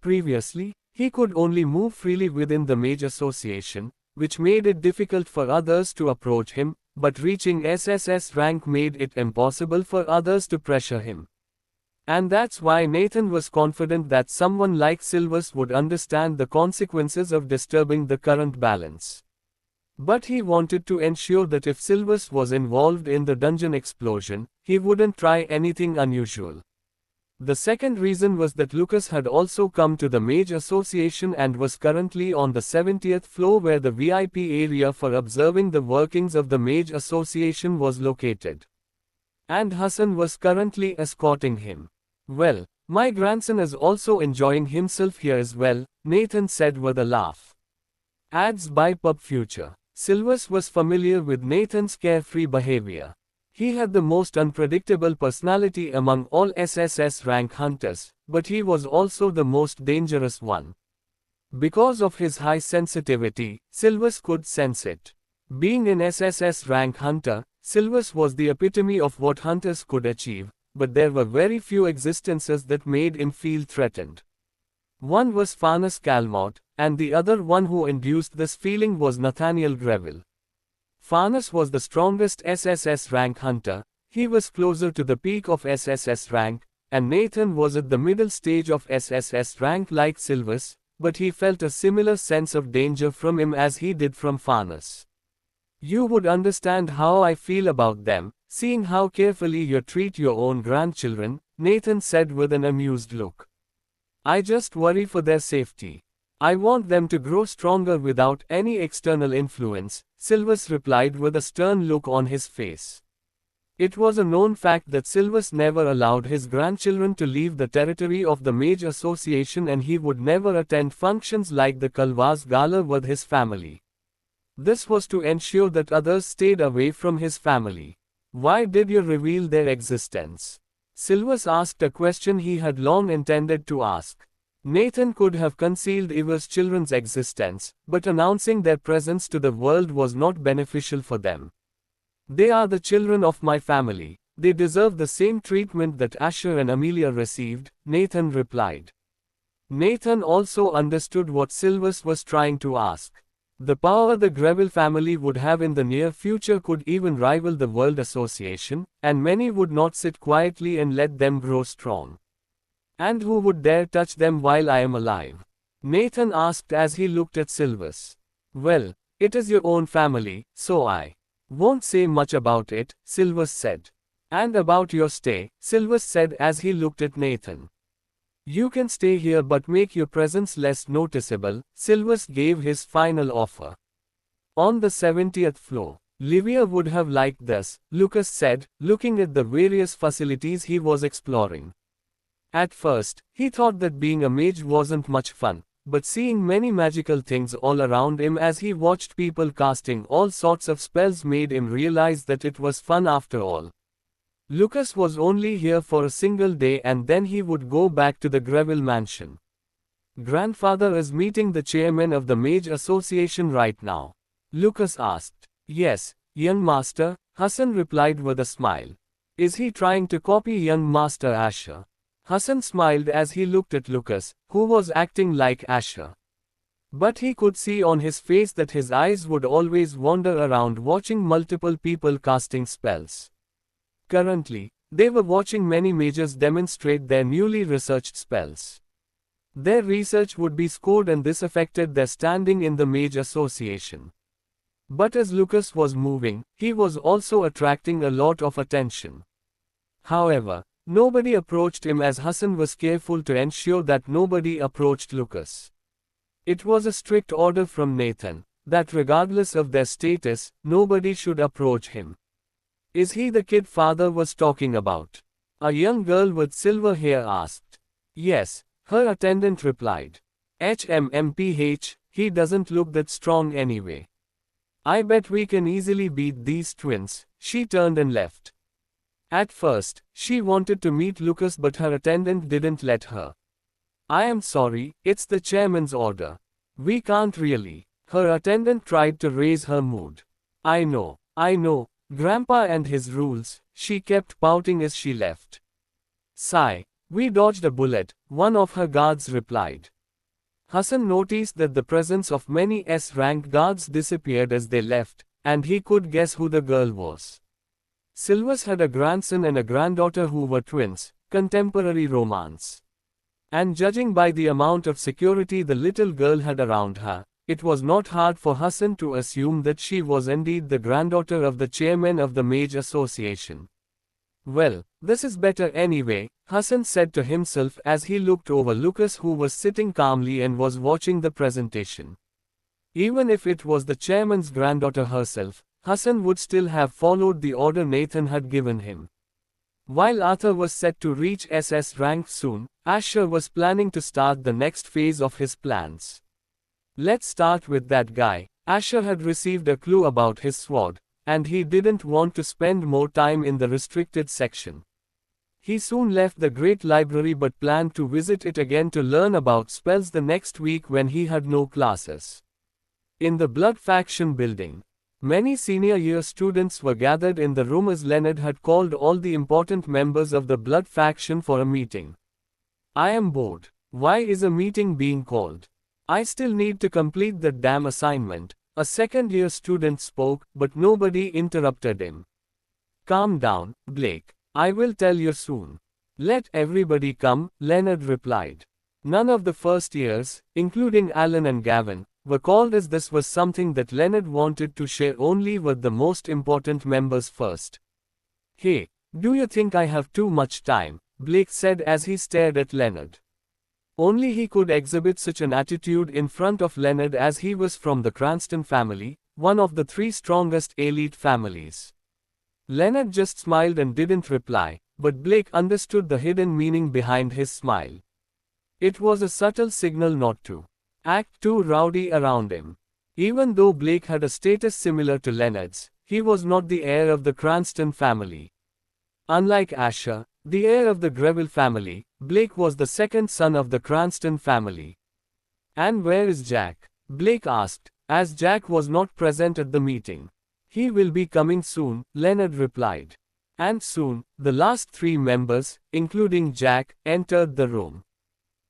S1: Previously, he could only move freely within the Mage Association, which made it difficult for others to approach him, but reaching SSS rank made it impossible for others to pressure him. And that's why Nathan was confident that someone like Silvus would understand the consequences of disturbing the current balance. But he wanted to ensure that if Silvus was involved in the dungeon explosion, he wouldn't try anything unusual. The second reason was that Lucas had also come to the Mage Association and was currently on the 70th floor where the VIP area for observing the workings of the Mage Association was located. And Hassan was currently escorting him. Well, my grandson is also enjoying himself here as well, Nathan said with a laugh. Ads by Pub Future. Silvus was familiar with Nathan's carefree behavior. He had the most unpredictable personality among all SSS rank hunters, but he was also the most dangerous one. Because of his high sensitivity, Silvus could sense it. Being an SSS rank hunter, Silvus was the epitome of what hunters could achieve, but there were very few existences that made him feel threatened. One was Farnas Calmont, and the other one who induced this feeling was Nathaniel Greville. Farnas was the strongest SSS rank hunter, he was closer to the peak of SSS rank, and Nathan was at the middle stage of SSS rank like Silvus, but he felt a similar sense of danger from him as he did from Farnas. You would understand how I feel about them, seeing how carefully you treat your own grandchildren, Nathan said with an amused look. I just worry for their safety. I want them to grow stronger without any external influence, Silvus replied with a stern look on his face. It was a known fact that Silvus never allowed his grandchildren to leave the territory of the Mage Association, and he would never attend functions like the Kalwas Gala with his family. This was to ensure that others stayed away from his family. Why did you reveal their existence? Silvus asked a question he had long intended to ask. Nathan could have concealed Ivar's children's existence, but announcing their presence to the world was not beneficial for them. They are the children of my family. They deserve the same treatment that Asher and Amelia received, Nathan replied. Nathan also understood what Silvus was trying to ask. The power the Greville family would have in the near future could even rival the World Association, and many would not sit quietly and let them grow strong. And who would dare touch them while I am alive? Nathan asked as he looked at Silvus. Well, it is your own family, so I won't say much about it, Silvus said. And about your stay, Silvus said as he looked at Nathan. You can stay here but make your presence less noticeable, Silvus gave his final offer. On the 70th floor. Livia would have liked this, Lucas said, looking at the various facilities he was exploring. At first, he thought that being a mage wasn't much fun, but seeing many magical things all around him as he watched people casting all sorts of spells made him realize that it was fun after all. Lucas was only here for a single day and then he would go back to the Greville mansion. Grandfather is meeting the chairman of the Mage Association right now. Lucas asked. Yes, young master, Hassan replied with a smile. Is he trying to copy young master Asher? Hassan smiled as he looked at Lucas, who was acting like Asher. But he could see on his face that his eyes would always wander around watching multiple people casting spells. Currently, they were watching many mages demonstrate their newly researched spells. Their research would be scored and this affected their standing in the Mage Association. But as Lucas was moving, he was also attracting a lot of attention. However, nobody approached him as Hassan was careful to ensure that nobody approached Lucas. It was a strict order from Nathan, that regardless of their status, nobody should approach him. Is he the kid father was talking about? A young girl with silver hair asked. Yes, her attendant replied. HMMPH, he doesn't look that strong anyway. I bet we can easily beat these twins. She turned and left. At first, she wanted to meet Lucas but her attendant didn't let her. I am sorry, it's the chairman's order. We can't really. Her attendant tried to raise her mood. I know, Grandpa and his rules, she kept pouting as she left. Sigh, we dodged a bullet, one of her guards replied. Hassan noticed that the presence of many S-rank guards disappeared as they left, and he could guess who the girl was. Silvus had a grandson and a granddaughter who were twins, contemporary romance. And judging by the amount of security the little girl had around her, it was not hard for Hassan to assume that she was indeed the granddaughter of the chairman of the Mage Association. Well, this is better anyway, Hassan said to himself as he looked over Lucas who was sitting calmly and was watching the presentation. Even if it was the chairman's granddaughter herself, Hassan would still have followed the order Nathan had given him. While Arthur was set to reach SS rank soon, Asher was planning to start the next phase of his plans. Let's start with that guy. Asher had received a clue about his sword, and he didn't want to spend more time in the restricted section. He soon left the Great Library but planned to visit it again to learn about spells the next week when he had no classes. In the Blood Faction building, many senior year students were gathered in the room as Leonard had called all the important members of the Blood Faction for a meeting. I am bored. Why is a meeting being called? I still need to complete that damn assignment. A second-year student spoke, but nobody interrupted him. Calm down, Blake. I will tell you soon. Let everybody come, Leonard replied. None of the first years, including Alan and Gavin, were called as this was something that Leonard wanted to share only with the most important members first. Hey, do you think I have too much time? Blake said as he stared at Leonard. Only he could exhibit such an attitude in front of Leonard as he was from the Cranston family, one of the 3 strongest elite families. Leonard just smiled and didn't reply, but Blake understood the hidden meaning behind his smile. It was a subtle signal not to act too rowdy around him. Even though Blake had a status similar to Leonard's, he was not the heir of the Cranston family. Unlike Asher, the heir of the Greville family, Blake was the second son of the Cranston family. "And where is Jack?" Blake asked, as Jack was not present at the meeting. "He will be coming soon," Leonard replied. And soon, the last three members, including Jack, entered the room.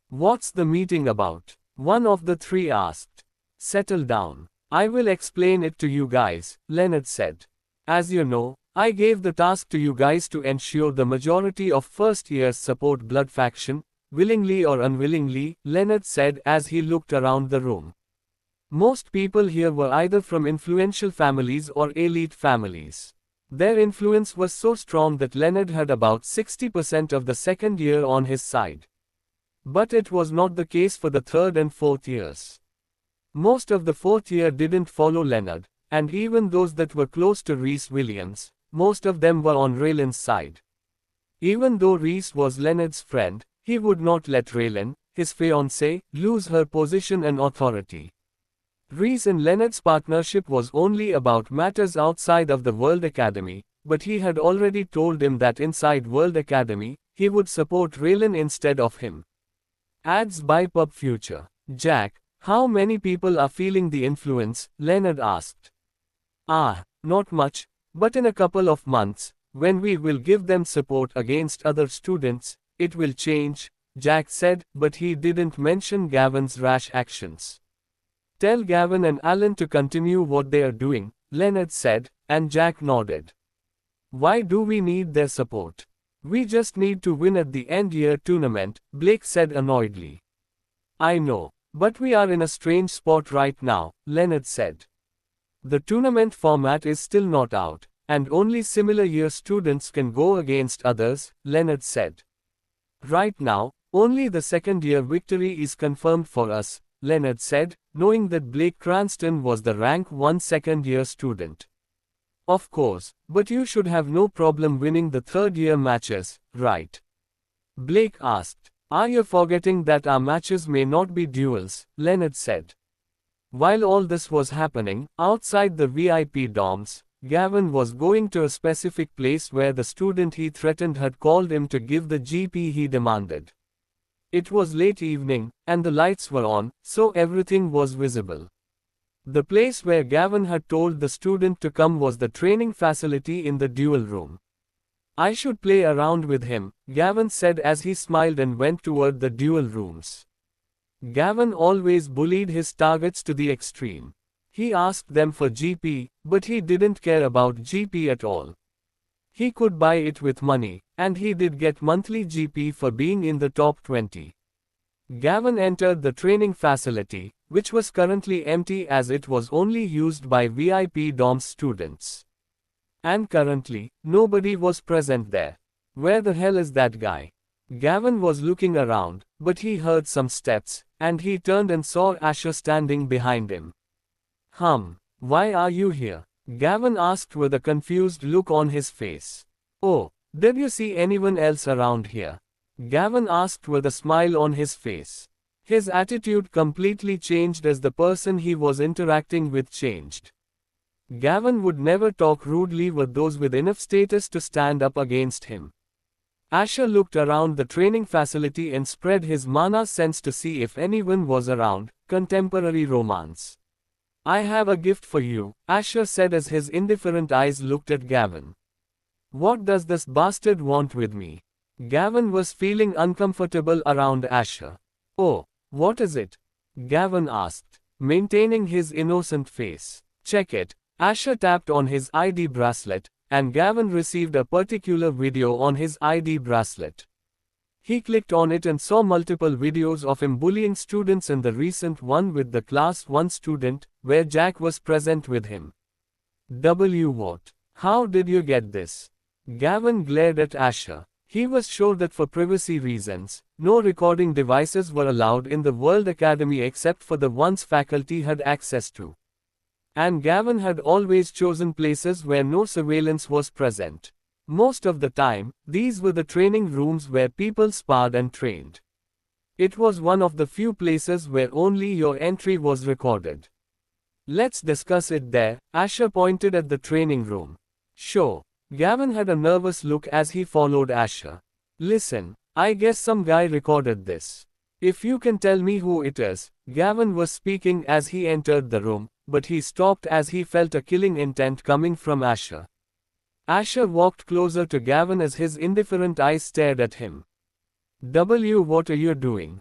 S1: "What's the meeting about?" one of the three asked. "Settle down. I will explain it to you guys," Leonard said. "As you know, I gave the task to you guys to ensure the majority of first years support Blood faction, willingly or unwillingly," Leonard said as he looked around the room. Most people here were either from influential families or elite families. Their influence was so strong that Leonard had about 60% of the second year on his side. But it was not the case for the third and fourth years. Most of the fourth year didn't follow Leonard, and even those that were close to Reese Williams, most of them were on Raylan's side. Even though Reese was Leonard's friend, he would not let Raylan, his fiancée, lose her position and authority. Reese and Leonard's partnership was only about matters outside of the World Academy, but he had already told him that inside World Academy, he would support Raylan instead of him. Ads by Pub Future. "Jack, how many people are feeling the influence?" Leonard asked. Not much. But in a couple of months, when we will give them support against other students, it will change," Jack said, but he didn't mention Gavin's rash actions. "Tell Gavin and Alan to continue what they are doing," Leonard said, and Jack nodded. "Why do we need their support? We just need to win at the end-year tournament," Blake said annoyedly. "I know, but we are in a strange spot right now," Leonard said. "The tournament format is still not out, and only similar year students can go against others," Leonard said. "Right now, only the second-year victory is confirmed for us," Leonard said, knowing that Blake Cranston was the rank 1 second-year student. "Of course, but you should have no problem winning the third-year matches, right?" Blake asked. "Are you forgetting that our matches may not be duels?" Leonard said. While all this was happening, outside the VIP dorms, Gavin was going to a specific place where the student he threatened had called him to give the GP he demanded. It was late evening, and the lights were on, so everything was visible. The place where Gavin had told the student to come was the training facility in the duel room. "I should play around with him," Gavin said as he smiled and went toward the duel rooms. Gavin always bullied his targets to the extreme. He asked them for GP, but he didn't care about GP at all. He could buy it with money, and he did get monthly GP for being in the top 20. Gavin entered the training facility, which was currently empty as it was only used by VIP dorm students. And currently, nobody was present there. "Where the hell is that guy?" Gavin was looking around, but he heard some steps, and he turned and saw Asher standing behind him. Why are you here?" Gavin asked with a confused look on his face. "Oh, did you see anyone else around here?" Gavin asked with a smile on his face. His attitude completely changed as the person he was interacting with changed. Gavin would never talk rudely with those with enough status to stand up against him. Asher looked around the training facility and spread his mana sense to see if anyone was around. Contemporary romance. "I have a gift for you," Asher said as his indifferent eyes looked at Gavin. "What does this bastard want with me?" Gavin was feeling uncomfortable around Asher. "Oh, what is it?" Gavin asked, maintaining his innocent face. "Check it." Asher tapped on his ID bracelet, and Gavin received a particular video on his ID bracelet. He clicked on it and saw multiple videos of him bullying students, and the recent one with the Class 1 student, where Jack was present with him. What? How did you get this?" Gavin glared at Asher. He was sure that for privacy reasons, no recording devices were allowed in the World Academy except for the ones faculty had access to. And Gavin had always chosen places where no surveillance was present. Most of the time, these were the training rooms where people sparred and trained. It was one of the few places where only your entry was recorded. Let's discuss it there, Asher pointed at the training room. Sure. Gavin had a nervous look as he followed Asher. Listen, I guess some guy recorded this. If you can tell me who it is, Gavin was speaking as he entered the room, but he stopped as he felt a killing intent coming from Asher. Asher walked closer to Gavin as his indifferent eyes stared at him. What are you doing?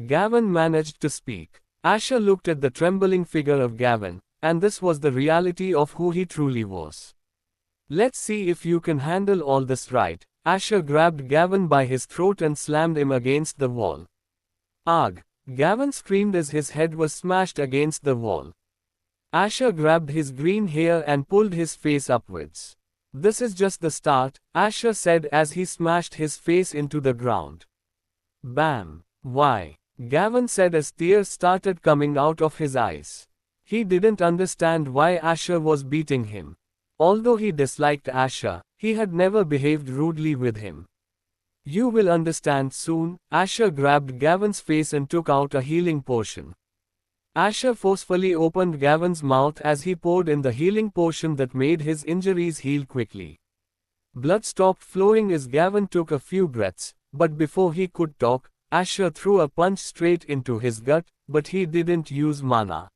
S1: Gavin managed to speak. Asher looked at the trembling figure of Gavin, and this was the reality of who he truly was. Let's see if you can handle all this right. Asher grabbed Gavin by his throat and slammed him against the wall. Ugh! Gavin screamed as his head was smashed against the wall. Asher grabbed his green hair and pulled his face upwards. This is just the start, Asher said as he smashed his face into the ground. Bam! Why? Gavin said as tears started coming out of his eyes. He didn't understand why Asher was beating him. Although he disliked Asher, he had never behaved rudely with him. You will understand soon. Asher grabbed Gavin's face and took out a healing potion. Asher forcefully opened Gavin's mouth as he poured in the healing potion that made his injuries heal quickly. Blood stopped flowing as Gavin took a few breaths, but before he could talk, Asher threw a punch straight into his gut, but he didn't use mana.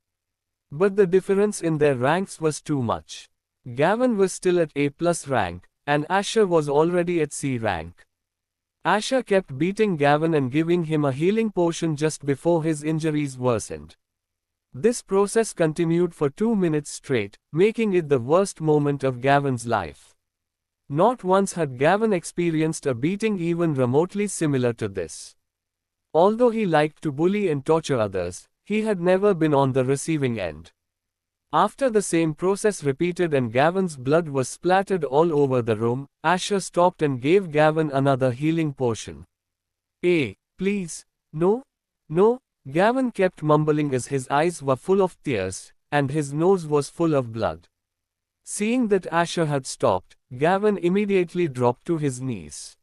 S1: But the difference in their ranks was too much. Gavin was still at A+ rank, and Asher was already at C rank. Asher kept beating Gavin and giving him a healing potion just before his injuries worsened. This process continued for 2 minutes straight, making it the worst moment of Gavin's life. Not once had Gavin experienced a beating even remotely similar to this. Although he liked to bully and torture others, he had never been on the receiving end. After the same process repeated and Gavin's blood was splattered all over the room, Asher stopped and gave Gavin another healing potion. Please, no, no, Gavin kept mumbling as his eyes were full of tears, and his nose was full of blood. Seeing that Asher had stopped, Gavin immediately dropped to his knees.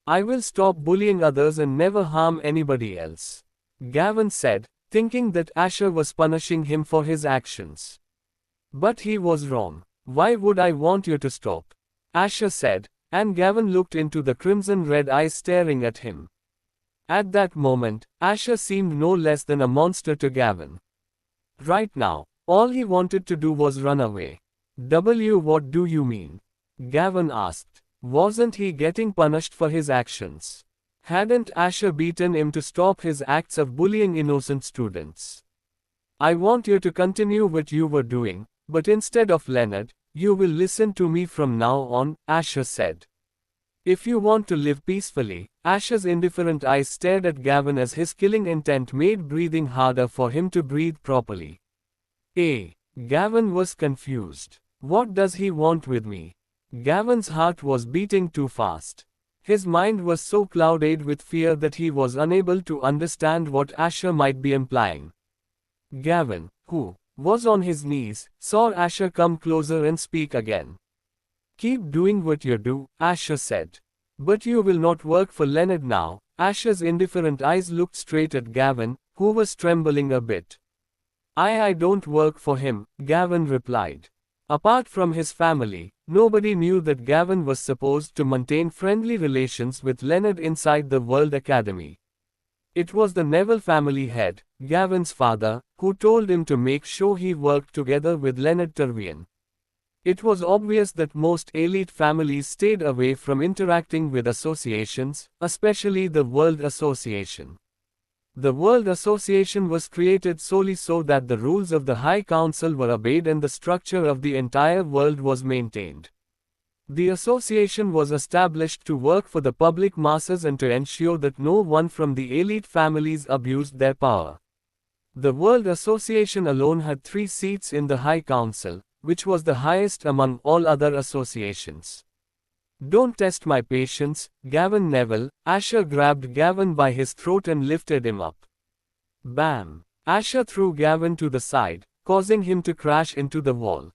S1: I will stop bullying others and never harm anybody else, Gavin said, thinking that Asher was punishing him for his actions. But he was wrong. Why would I want you to stop? Asher said, and Gavin looked into the crimson-red eyes staring at him. At that moment, Asher seemed no less than a monster to Gavin. Right now, all he wanted to do was run away. What do you mean? Gavin asked. Wasn't he getting punished for his actions? Hadn't Asher beaten him to stop his acts of bullying innocent students? I want you to continue what you were doing, but instead of Leonard, you will listen to me from now on, Asher said. If you want to live peacefully, Asher's indifferent eyes stared at Gavin as his killing intent made breathing harder for him to breathe properly. Gavin was confused. What does he want with me? Gavin's heart was beating too fast. His mind was so clouded with fear that he was unable to understand what Asher might be implying. Gavin, who was on his knees, saw Asher come closer and speak again. Keep doing what you do, Asher said. But you will not work for Leonard now. Asher's indifferent eyes looked straight at Gavin, who was trembling a bit. I don't work for him, Gavin replied. Apart from his family, nobody knew that Gavin was supposed to maintain friendly relations with Leonard inside the World Academy. It was the Neville family head, Gavin's father, who told him to make sure he worked together with Leonard Tervian. It was obvious that most elite families stayed away from interacting with associations, especially the World Association. The World Association was created solely so that the rules of the High Council were obeyed and the structure of the entire world was maintained. The association was established to work for the public masses and to ensure that no one from the elite families abused their power. The World Association alone had 3 seats in the High Council, which was the highest among all other associations. Don't test my patience, Gavin Neville. Asher grabbed Gavin by his throat and lifted him up. Bam! Asher threw Gavin to the side, causing him to crash into the wall.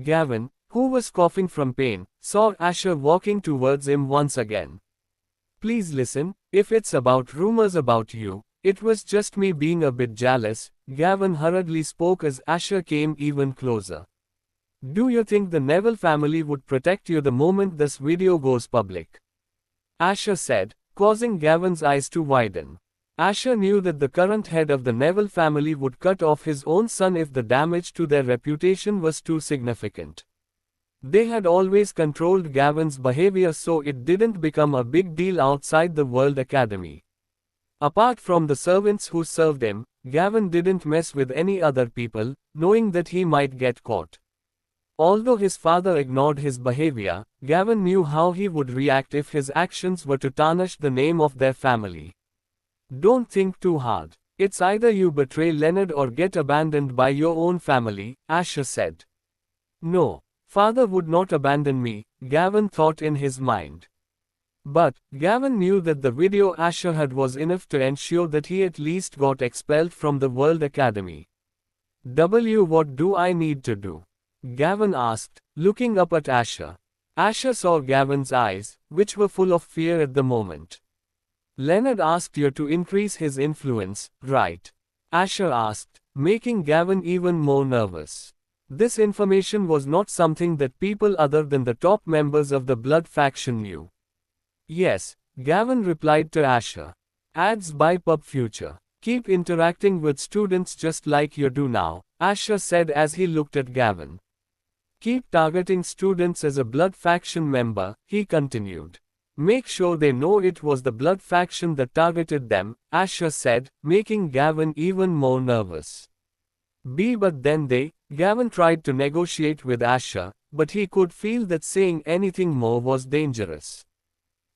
S1: Gavin, who was coughing from pain, saw Asher walking towards him once again. Please listen, if it's about rumors about you, it was just me being a bit jealous, Gavin hurriedly spoke as Asher came even closer. Do you think the Neville family would protect you the moment this video goes public? Asher said, causing Gavin's eyes to widen. Asher knew that the current head of the Neville family would cut off his own son if the damage to their reputation was too significant. They had always controlled Gavin's behavior so it didn't become a big deal outside the World Academy. Apart from the servants who served him, Gavin didn't mess with any other people, knowing that he might get caught. Although his father ignored his behavior, Gavin knew how he would react if his actions were to tarnish the name of their family. Don't think too hard. It's either you betray Leonard or get abandoned by your own family, Asher said. No, father would not abandon me, Gavin thought in his mind. But, Gavin knew that the video Asher had was enough to ensure that he at least got expelled from the World Academy. What do I need to do? Gavin asked, looking up at Asher. Asher saw Gavin's eyes, which were full of fear at the moment. Leonard asked you to increase his influence, right? Asher asked, making Gavin even more nervous. This information was not something that people other than the top members of the Blood faction knew. Yes, Gavin replied to Asher. Ads by Pub Future. Keep interacting with students just like you do now, Asher said as he looked at Gavin. Keep targeting students as a Blood faction member, he continued. Make sure they know it was the Blood faction that targeted them, Asher said, making Gavin even more nervous. But then Gavin tried to negotiate with Asher, but he could feel that saying anything more was dangerous.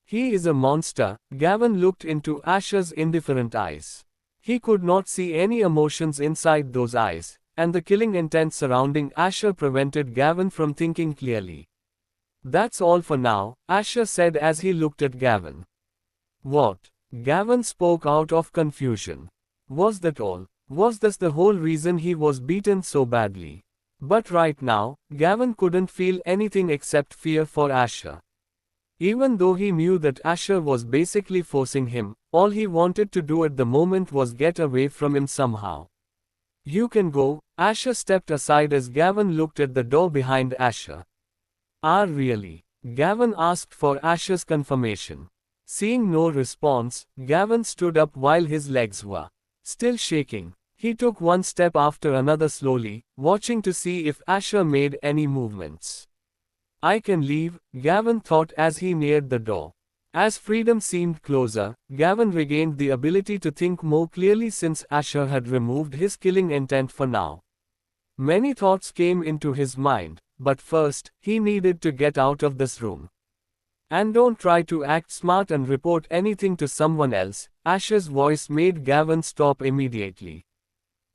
S1: He is a monster, Gavin looked into Asher's indifferent eyes. He could not see any emotions inside those eyes, and the killing intent surrounding Asher prevented Gavin from thinking clearly. That's all for now, Asher said as he looked at Gavin. What? Gavin spoke out of confusion. Was that all? Was this the whole reason he was beaten so badly? But right now, Gavin couldn't feel anything except fear for Asher. Even though he knew that Asher was basically forcing him, all he wanted to do at the moment was get away from him somehow. You can go, Asher stepped aside as Gavin looked at the door behind Asher. Really? Gavin asked for Asher's confirmation. Seeing no response, Gavin stood up while his legs were still shaking. He took one step after another slowly, watching to see if Asher made any movements. I can leave, Gavin thought as he neared the door. As freedom seemed closer, Gavin regained the ability to think more clearly since Asher had removed his killing intent for now. Many thoughts came into his mind, but first, he needed to get out of this room. And don't try to act smart and report anything to someone else, Asher's voice made Gavin stop immediately.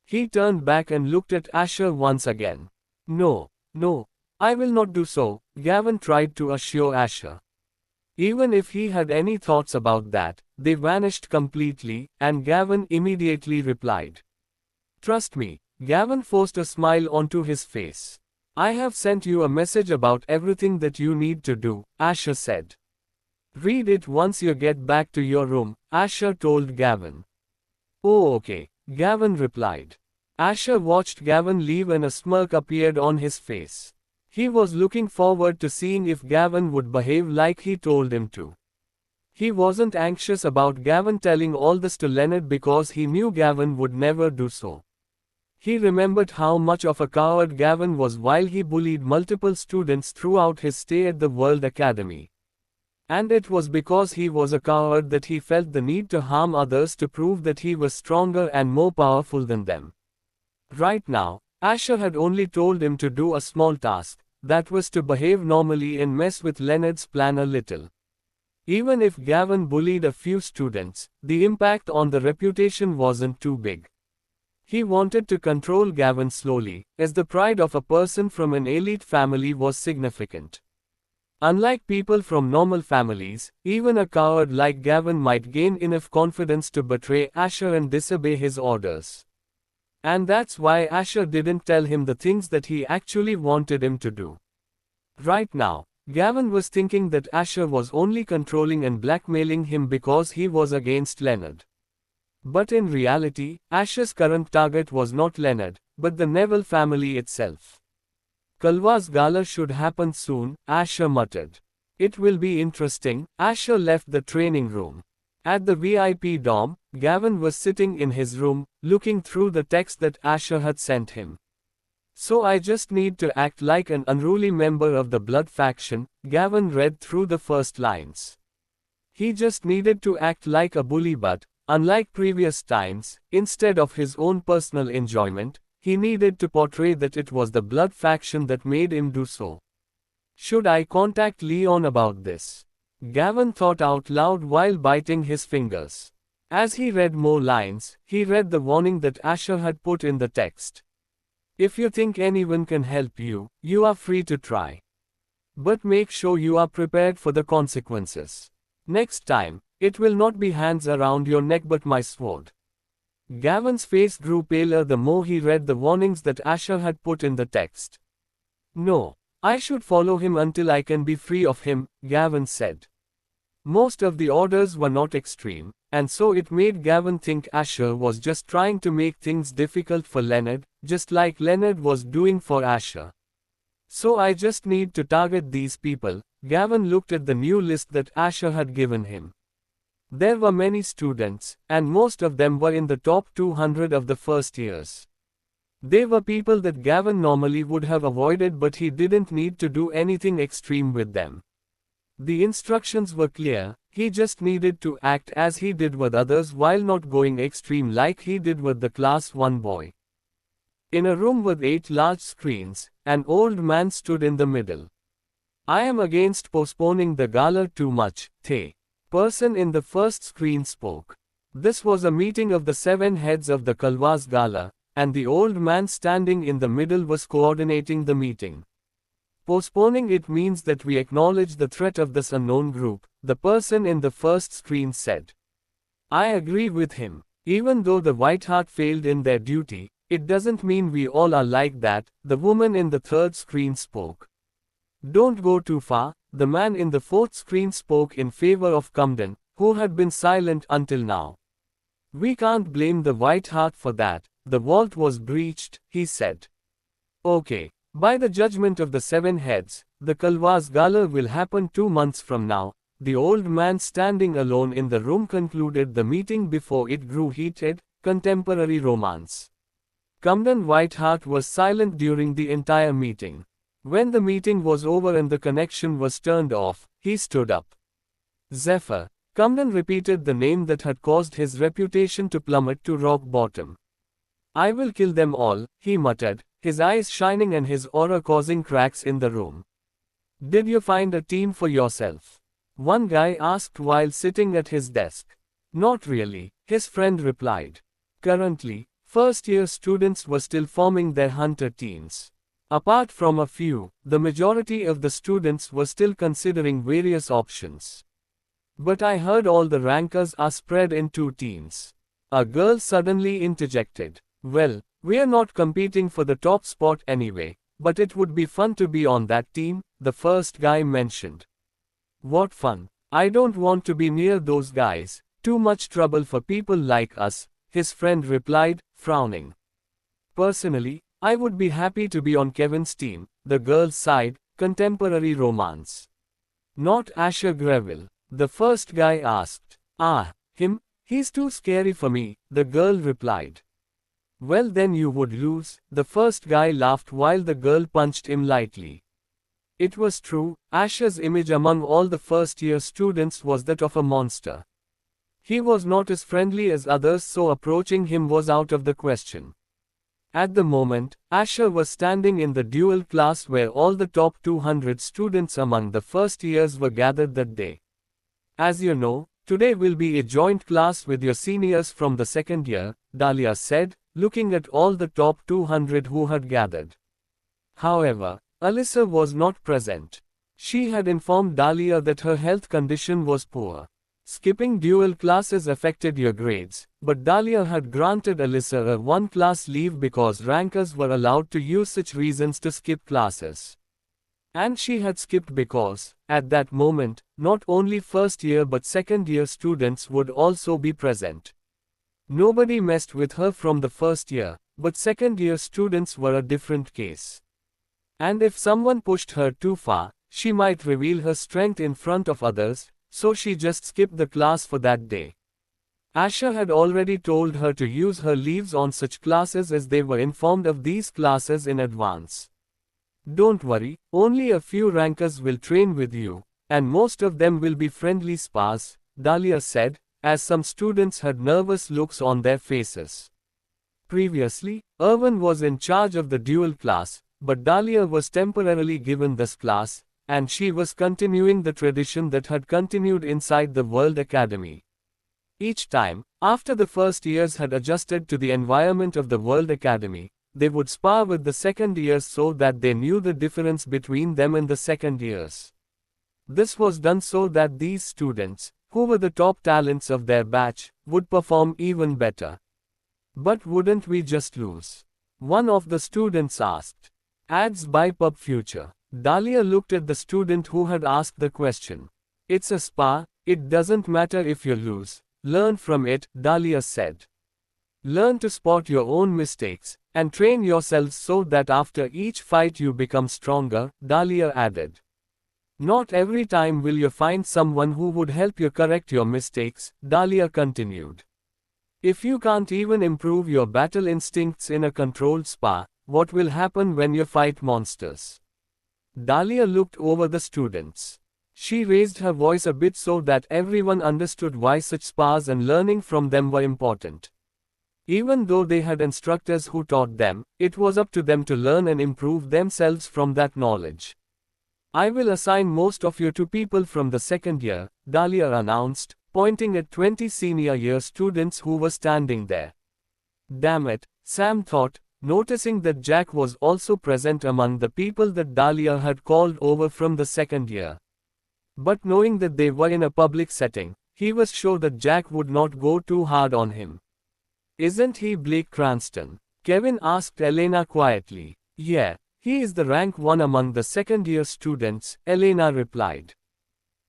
S1: He turned back and looked at Asher once again. No, I will not do so, Gavin tried to assure Asher. Even if he had any thoughts about that, they vanished completely, and Gavin immediately replied. Trust me, Gavin forced a smile onto his face. I have sent you a message about everything that you need to do, Asher said. Read it once you get back to your room, Asher told Gavin. Oh okay, Gavin replied. Asher watched Gavin leave and a smirk appeared on his face. He was looking forward to seeing if Gavin would behave like he told him to. He wasn't anxious about Gavin telling all this to Leonard because he knew Gavin would never do so. He remembered how much of a coward Gavin was while he bullied multiple students throughout his stay at the World Academy. And it was because he was a coward that he felt the need to harm others to prove that he was stronger and more powerful than them. Right now, Asher had only told him to do a small task, that was to behave normally and mess with Leonard's plan a little. Even if Gavin bullied a few students, the impact on the reputation wasn't too big. He wanted to control Gavin slowly, as the pride of a person from an elite family was significant. Unlike people from normal families, even a coward like Gavin might gain enough confidence to betray Asher and disobey his orders. And that's why Asher didn't tell him the things that he actually wanted him to do. Right now, Gavin was thinking that Asher was only controlling and blackmailing him because he was against Leonard. But in reality, Asher's current target was not Leonard, but the Neville family itself. Kalwa's gala should happen soon, Asher muttered. It will be interesting. Asher left the training room. At the VIP dorm, Gavin was sitting in his room, looking through the text that Asher had sent him. So I just need to act like an unruly member of the Blood faction, Gavin read through the first lines. He just needed to act like a bully, but, unlike previous times, instead of his own personal enjoyment, he needed to portray that it was the Blood faction that made him do so. Should I contact Leon about this? Gavin thought out loud while biting his fingers. As he read more lines, he read the warning that Asher had put in the text. If you think anyone can help you, you are free to try. But make sure you are prepared for the consequences. Next time, it will not be hands around your neck but my sword. Gavin's face grew paler the more he read the warnings that Asher had put in the text. No, I should follow him until I can be free of him, Gavin said. Most of the orders were not extreme, and so it made Gavin think Asher was just trying to make things difficult for Leonard, just like Leonard was doing for Asher. So I just need to target these people. Gavin looked at the new list that Asher had given him. There were many students, and most of them were in the top 200 of the first years. They were people that Gavin normally would have avoided, but he didn't need to do anything extreme with them. The instructions were clear. He just needed to act as he did with others while not going extreme like he did with the class 1 boy. In a room with 8 large screens, an old man stood in the middle. I am against postponing the gala too much, the person in the first screen spoke. This was a meeting of the 7 heads of the Kalwa's gala, and the old man standing in the middle was coordinating the meeting. Postponing it means that we acknowledge the threat of this unknown group, the person in the first screen said. I agree with him. Even though the White Heart failed in their duty, it doesn't mean we all are like that, the woman in the third screen spoke. Don't go too far, the man in the fourth screen spoke in favor of Camden, who had been silent until now. We can't blame the White Heart for that, the vault was breached, he said. Okay. By the judgment of the 7 heads, the Kalwa's gala will happen 2 months from now, the old man standing alone in the room concluded the meeting before it grew heated. Contemporary romance. Camden Whiteheart was silent during the entire meeting. When the meeting was over and the connection was turned off, he stood up. Zephyr. Camden repeated the name that had caused his reputation to plummet to rock bottom. I will kill them all, he muttered, his eyes shining and his aura causing cracks in the room. Did you find a team for yourself? One guy asked while sitting at his desk. Not really, his friend replied. Currently, first-year students were still forming their hunter teams. Apart from a few, the majority of the students were still considering various options. But I heard all the rankers are spread in 2 teams. A girl suddenly interjected. Well, we're not competing for the top spot anyway, but it would be fun to be on that team, the first guy mentioned. What fun. I don't want to be near those guys, too much trouble for people like us, his friend replied, frowning. Personally, I would be happy to be on Kevin's team, the girl sighed. Contemporary romance. Not Asher Greville, the first guy asked. Ah, him? He's too scary for me, the girl replied. Well then you would lose, the first guy laughed while the girl punched him lightly. It was true, Asher's image among all the first-year students was that of a monster. He was not as friendly as others, so approaching him was out of the question. At the moment, Asher was standing in the dual class where all the top 200 students among the first years were gathered that day. As you know, today will be a joint class with your seniors from the second year, Dahlia said, looking at all the top 200 who had gathered. However, Alyssa was not present. She had informed Dahlia that her health condition was poor. Skipping dual classes affected your grades, but Dahlia had granted Alyssa a one-class leave because rankers were allowed to use such reasons to skip classes. And she had skipped because, at that moment, not only first-year but second-year students would also be present. Nobody messed with her from the first year, but second-year students were a different case. And if someone pushed her too far, she might reveal her strength in front of others, so she just skipped the class for that day. Asher had already told her to use her leaves on such classes as they were informed of these classes in advance. Don't worry, only a few rankers will train with you, and most of them will be friendly spars, Dahlia said, as some students had nervous looks on their faces. Previously, Irwin was in charge of the dual class, but Dahlia was temporarily given this class, and she was continuing the tradition that had continued inside the World Academy. Each time, after the first years had adjusted to the environment of the World Academy, they would spar with the second years so that they knew the difference between them and the second years. This was done so that these students, who were the top talents of their batch, would perform even better. But wouldn't we just lose? One of the students asked. Ads by Pub Future. Dahlia looked at the student who had asked the question. It's a spar, it doesn't matter if you lose. Learn from it, Dahlia said. Learn to spot your own mistakes, and train yourselves so that after each fight you become stronger, Dahlia added. Not every time will you find someone who would help you correct your mistakes, Dahlia continued. If you can't even improve your battle instincts in a controlled spar, what will happen when you fight monsters? Dahlia looked over the students. She raised her voice a bit so that everyone understood why such spars and learning from them were important. Even though they had instructors who taught them, it was up to them to learn and improve themselves from that knowledge. I will assign most of you to people from the second year, Dahlia announced, pointing at 20 senior year students who were standing there. Damn it, Sam thought, noticing that Jack was also present among the people that Dahlia had called over from the second year. But knowing that they were in a public setting, he was sure that Jack would not go too hard on him. Isn't he Blake Cranston? Kevin asked Elena quietly. Yeah, he is the rank 1 among the second-year students, Elena replied.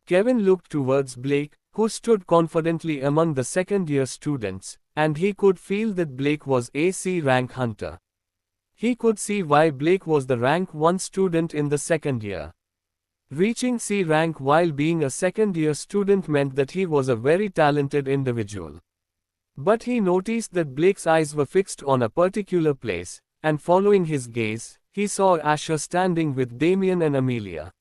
S1: Kevin looked towards Blake, who stood confidently among the second-year students, and he could feel that Blake was a C rank hunter. He could see why Blake was the rank 1 student in the second year. Reaching C rank while being a second-year student meant that he was a very talented individual. But he noticed that Blake's eyes were fixed on a particular place, and following his gaze, he saw Asher standing with Damien and Amelia.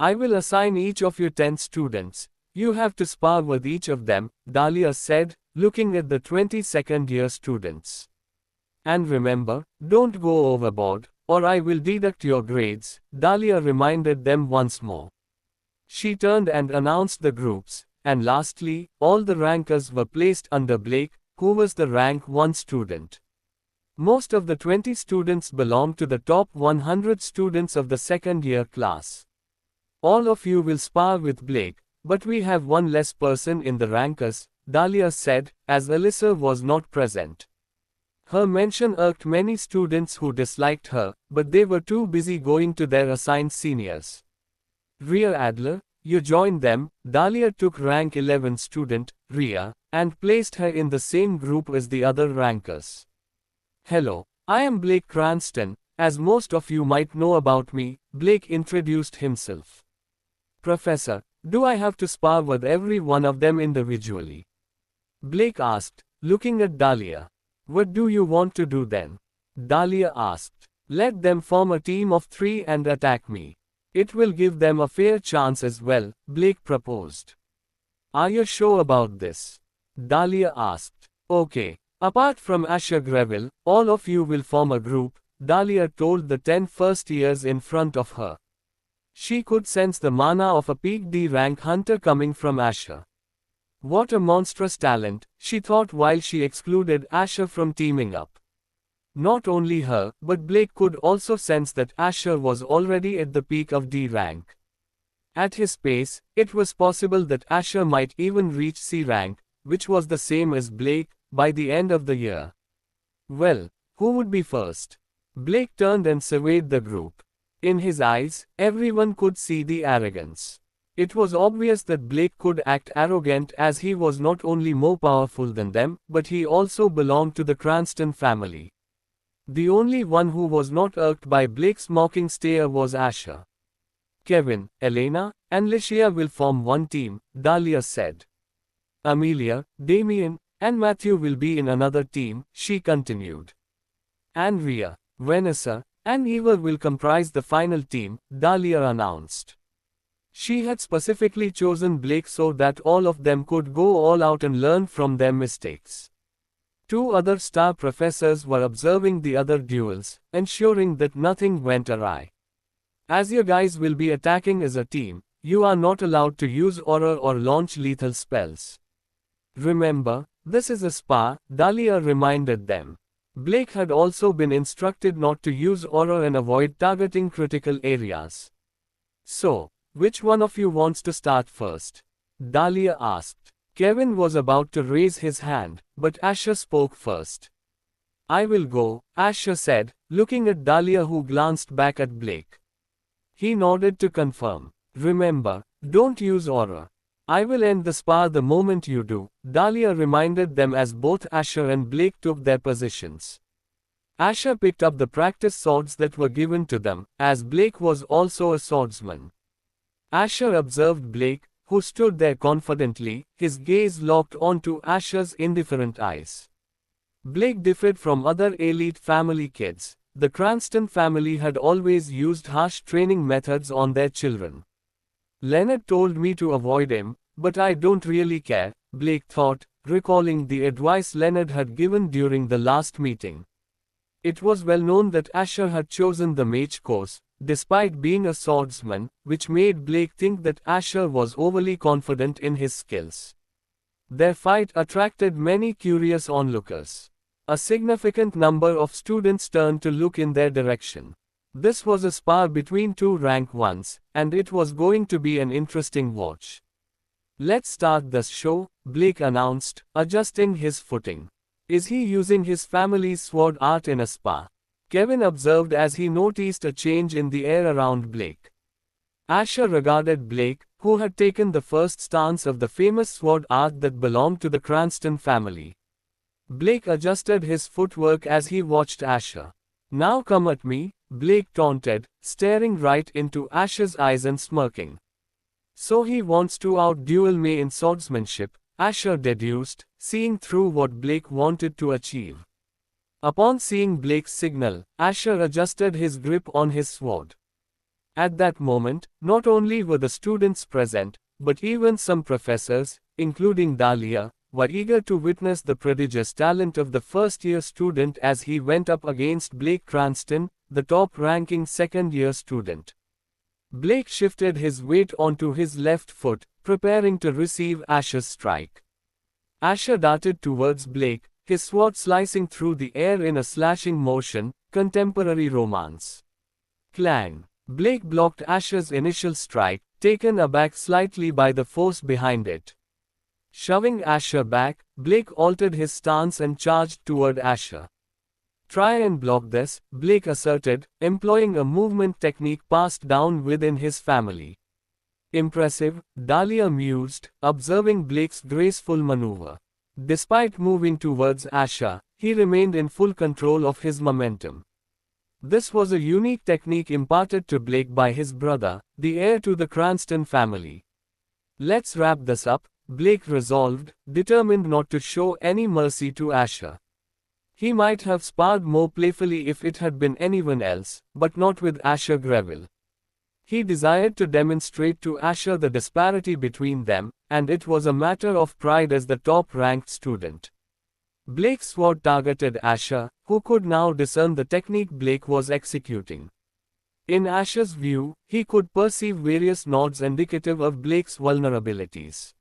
S1: I will assign each of you 10 students. You have to spar with each of them, Dahlia said, looking at the 22nd-year students. And remember, don't go overboard, or I will deduct your grades, Dahlia reminded them once more. She turned and announced the groups, and lastly, all the rankers were placed under Blake, who was the rank 1 student. Most of the 20 students belonged to the top 100 students of the second-year class. All of you will spar with Blake, but we have one less person in the rankers, Dahlia said, as Alyssa was not present. Her mention irked many students who disliked her, but they were too busy going to their assigned seniors. Rhea Adler, you joined them. Dahlia took rank 11 student, Rhea, and placed her in the same group as the other rankers. Hello, I am Blake Cranston. As most of you might know about me, Blake introduced himself. Professor, do I have to spar with every one of them individually? Blake asked, looking at Dahlia. What do you want to do then? Dahlia asked. Let them form a team of 3 and attack me. It will give them a fair chance as well, Blake proposed. Are you sure about this? Dahlia asked. Okay. Apart from Asher Greville, all of you will form a group, Dahlia told the 10 first years in front of her. She could sense the mana of a peak D rank hunter coming from Asher. What a monstrous talent, she thought while she excluded Asher from teaming up. Not only her, but Blake could also sense that Asher was already at the peak of D rank. At his pace, it was possible that Asher might even reach C rank, which was the same as Blake, by the end of the year. Well, who would be first? Blake turned and surveyed the group. In his eyes, everyone could see the arrogance. It was obvious that Blake could act arrogant as he was not only more powerful than them, but he also belonged to the Cranston family. The only one who was not irked by Blake's mocking stare was Asher. Kevin, Elena, and Licia will form one team, Dahlia said. Amelia, Damien, and Matthew will be in another team, she continued. Andrea, Vanessa, and Eva will comprise the final team, Dahlia announced. She had specifically chosen Blake so that all of them could go all out and learn from their mistakes. Two other star professors were observing the other duels, ensuring that nothing went awry. As you guys will be attacking as a team, you are not allowed to use aura or launch lethal spells. Remember, this is a spa, Dahlia reminded them. Blake had also been instructed not to use aura and avoid targeting critical areas. So, which one of you wants to start first? Dahlia asked. Kevin was about to raise his hand, but Asher spoke first. I will go, Asher said, looking at Dahlia who glanced back at Blake. He nodded to confirm. Remember, don't use aura. I will end the spar the moment you do, Dahlia reminded them as both Asher and Blake took their positions. Asher picked up the practice swords that were given to them, as Blake was also a swordsman. Asher observed Blake, who stood there confidently, his gaze locked onto Asher's indifferent eyes. Blake differed from other elite family kids. The Cranston family had always used harsh training methods on their children. Leonard told me to avoid him, but I don't really care, Blake thought, recalling the advice Leonard had given during the last meeting. It was well known that Asher had chosen the mage course, despite being a swordsman, which made Blake think that Asher was overly confident in his skills. Their fight attracted many curious onlookers. A significant number of students turned to look in their direction. This was a spar between two rank 1s, and it was going to be an interesting watch. Let's start the show, Blake announced, adjusting his footing. Is he using his family's sword art in a spa? Kevin observed as he noticed a change in the air around Blake. Asher regarded Blake, who had taken the first stance of the famous sword art that belonged to the Cranston family. Blake adjusted his footwork as he watched Asher. Now come at me, Blake taunted, staring right into Asher's eyes and smirking. So he wants to outduel me in swordsmanship, Asher deduced, seeing through what Blake wanted to achieve. Upon seeing Blake's signal, Asher adjusted his grip on his sword. At that moment, not only were the students present, but even some professors, including Dahlia, were eager to witness the prodigious talent of the first-year student as he went up against Blake Cranston, the top-ranking second-year student. Blake shifted his weight onto his left foot, preparing to receive Asher's strike. Asher darted towards Blake, his sword slicing through the air in a slashing motion, contemporary romance. Clang! Blake blocked Asher's initial strike, taken aback slightly by the force behind it. Shoving Asher back, Blake altered his stance and charged toward Asher. Try and block this, Blake asserted, employing a movement technique passed down within his family. Impressive, Dahlia mused, observing Blake's graceful maneuver. Despite moving towards Asher, he remained in full control of his momentum. This was a unique technique imparted to Blake by his brother, the heir to the Cranston family. Let's wrap this up, Blake resolved, determined not to show any mercy to Asher. He might have sparred more playfully if it had been anyone else, but not with Asher Greville. He desired to demonstrate to Asher the disparity between them, and it was a matter of pride as the top-ranked student. Blake's sword targeted Asher, who could now discern the technique Blake was executing. In Asher's view, he could perceive various nods indicative of Blake's vulnerabilities.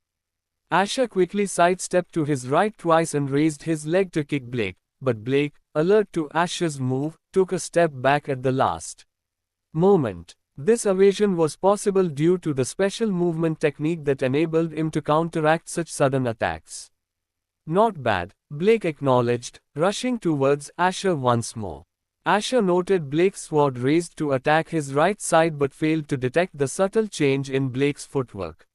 S1: Asher quickly sidestepped to his right twice and raised his leg to kick Blake, but Blake, alert to Asher's move, took a step back at the last moment. This evasion was possible due to the special movement technique that enabled him to counteract such sudden attacks. Not bad, Blake acknowledged, rushing towards Asher once more. Asher noted Blake's sword raised to attack his right side but failed to detect the subtle change in Blake's footwork.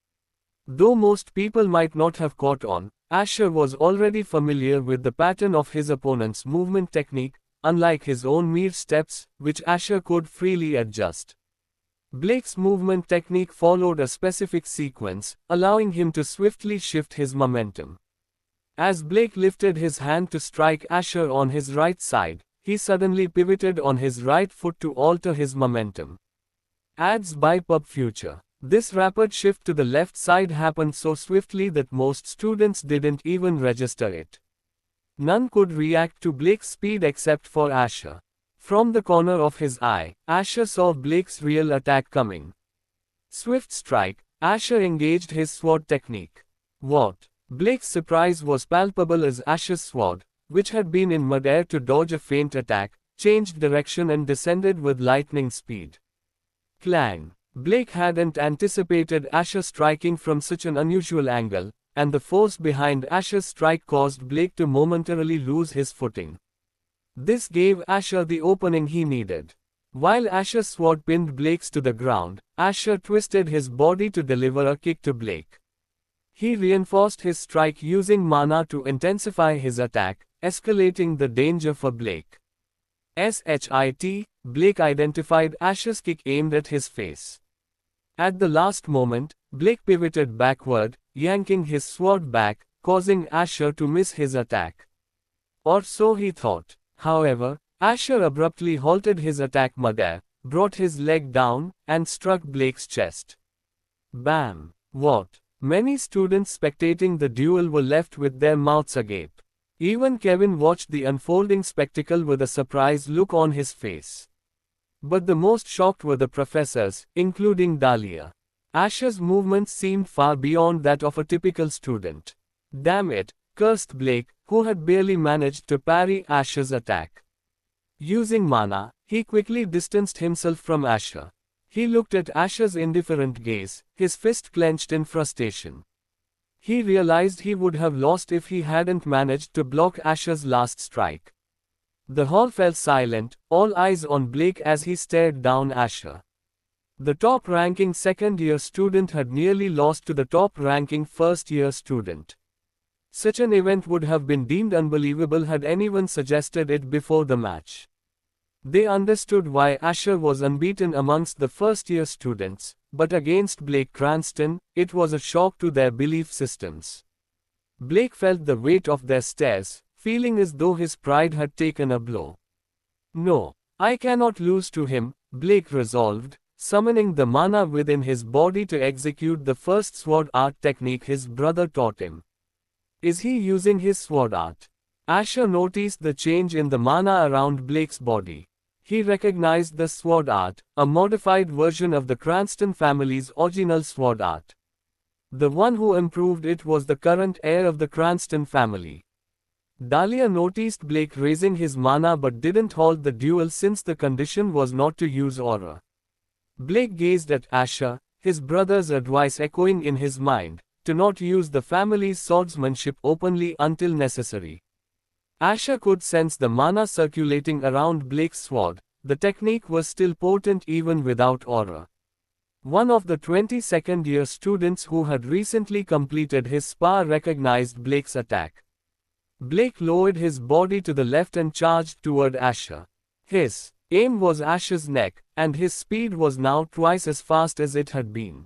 S1: Though most people might not have caught on, Asher was already familiar with the pattern of his opponent's movement technique, unlike his own mere steps, which Asher could freely adjust. Blake's movement technique followed a specific sequence, allowing him to swiftly shift his momentum. As Blake lifted his hand to strike Asher on his right side, he suddenly pivoted on his right foot to alter his momentum. Adds by PubFuture. This rapid shift to the left side happened so swiftly that most students didn't even register it. None could react to Blake's speed except for Asher. From the corner of his eye, Asher saw Blake's real attack coming. Swift strike, Asher engaged his sword technique. What? Blake's surprise was palpable as Asher's sword, which had been in midair to dodge a feint attack, changed direction and descended with lightning speed. Clang! Blake hadn't anticipated Asher striking from such an unusual angle, and the force behind Asher's strike caused Blake to momentarily lose his footing. This gave Asher the opening he needed. While Asher's sword pinned Blake's to the ground, Asher twisted his body to deliver a kick to Blake. He reinforced his strike using mana to intensify his attack, escalating the danger for Blake. SHIT, Blake identified Asher's kick aimed at his face. At the last moment, Blake pivoted backward, yanking his sword back, causing Asher to miss his attack. Or so he thought. However, Asher abruptly halted his attack midair, brought his leg down, and struck Blake's chest. Bam! What? Many students spectating the duel were left with their mouths agape. Even Kevin watched the unfolding spectacle with a surprised look on his face. But the most shocked were the professors, including Dahlia. Asher's movements seemed far beyond that of a typical student. Damn it, cursed Blake, who had barely managed to parry Asher's attack. Using mana, he quickly distanced himself from Asher. He looked at Asher's indifferent gaze, his fist clenched in frustration. He realized he would have lost if he hadn't managed to block Asher's last strike. The hall fell silent, all eyes on Blake as he stared down Asher. The top-ranking second-year student had nearly lost to the top-ranking first-year student. Such an event would have been deemed unbelievable had anyone suggested it before the match. They understood why Asher was unbeaten amongst the first-year students, but against Blake Cranston, it was a shock to their belief systems. Blake felt the weight of their stares, feeling as though his pride had taken a blow. No, I cannot lose to him, Blake resolved, summoning the mana within his body to execute the first sword art technique his brother taught him. Is he using his sword art? Asher noticed the change in the mana around Blake's body. He recognized the sword art, a modified version of the Cranston family's original sword art. The one who improved it was the current heir of the Cranston family. Dahlia noticed Blake raising his mana but didn't halt the duel since the condition was not to use aura. Blake gazed at Asher, his brother's advice echoing in his mind, to not use the family's swordsmanship openly until necessary. Asher could sense the mana circulating around Blake's sword. The technique was still potent even without aura. One of the 22nd-year students who had recently completed his spar recognized Blake's attack. Blake lowered his body to the left and charged toward Asher. His aim was Asher's neck, and his speed was now twice as fast as it had been.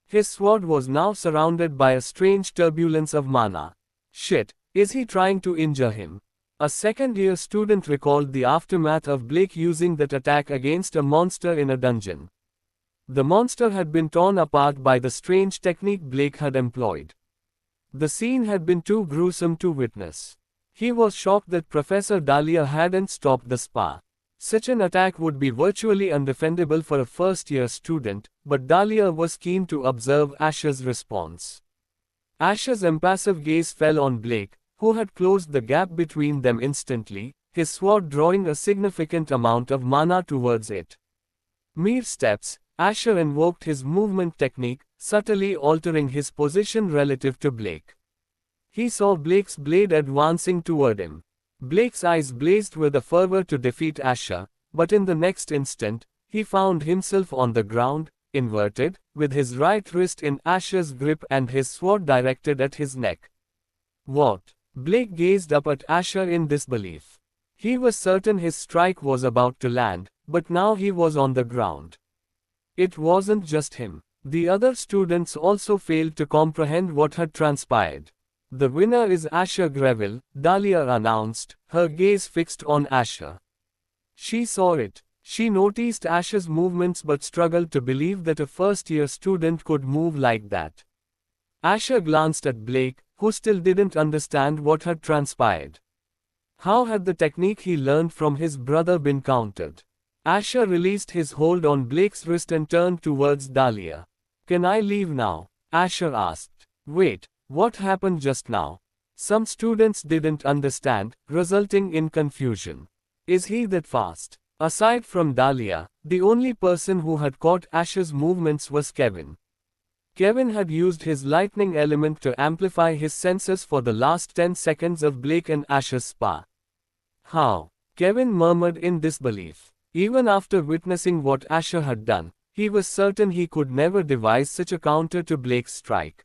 S1: His sword was now surrounded by a strange turbulence of mana. Shit, is he trying to injure him? A second-year student recalled the aftermath of Blake using that attack against a monster in a dungeon. The monster had been torn apart by the strange technique Blake had employed. The scene had been too gruesome to witness. He was shocked that Professor Dahlia hadn't stopped the spar. Such an attack would be virtually undefendable for a first-year student, but Dahlia was keen to observe Asher's response. Asher's impassive gaze fell on Blake, who had closed the gap between them instantly, his sword drawing a significant amount of mana towards it. Mere steps, Asher invoked his movement technique, subtly altering his position relative to Blake. He saw Blake's blade advancing toward him. Blake's eyes blazed with a fervor to defeat Asher, but in the next instant, he found himself on the ground, inverted, with his right wrist in Asher's grip and his sword directed at his neck. What? Blake gazed up at Asher in disbelief. He was certain his strike was about to land, but now he was on the ground. It wasn't just him. The other students also failed to comprehend what had transpired. The winner is Asher Greville, Dahlia announced, her gaze fixed on Asher. She saw it. She noticed Asher's movements but struggled to believe that a first-year student could move like that. Asher glanced at Blake, who still didn't understand what had transpired. How had the technique he learned from his brother been countered? Asher released his hold on Blake's wrist and turned towards Dahlia. "Can I leave now?" Asher asked. "Wait, what happened just now?" Some students didn't understand, resulting in confusion. Is he that fast? Aside from Dahlia, the only person who had caught Asher's movements was Kevin. Kevin had used his lightning element to amplify his senses for the last 10 seconds of Blake and Asher's spar. How? Kevin murmured in disbelief. Even after witnessing what Asher had done, he was certain he could never devise such a counter to Blake's strike.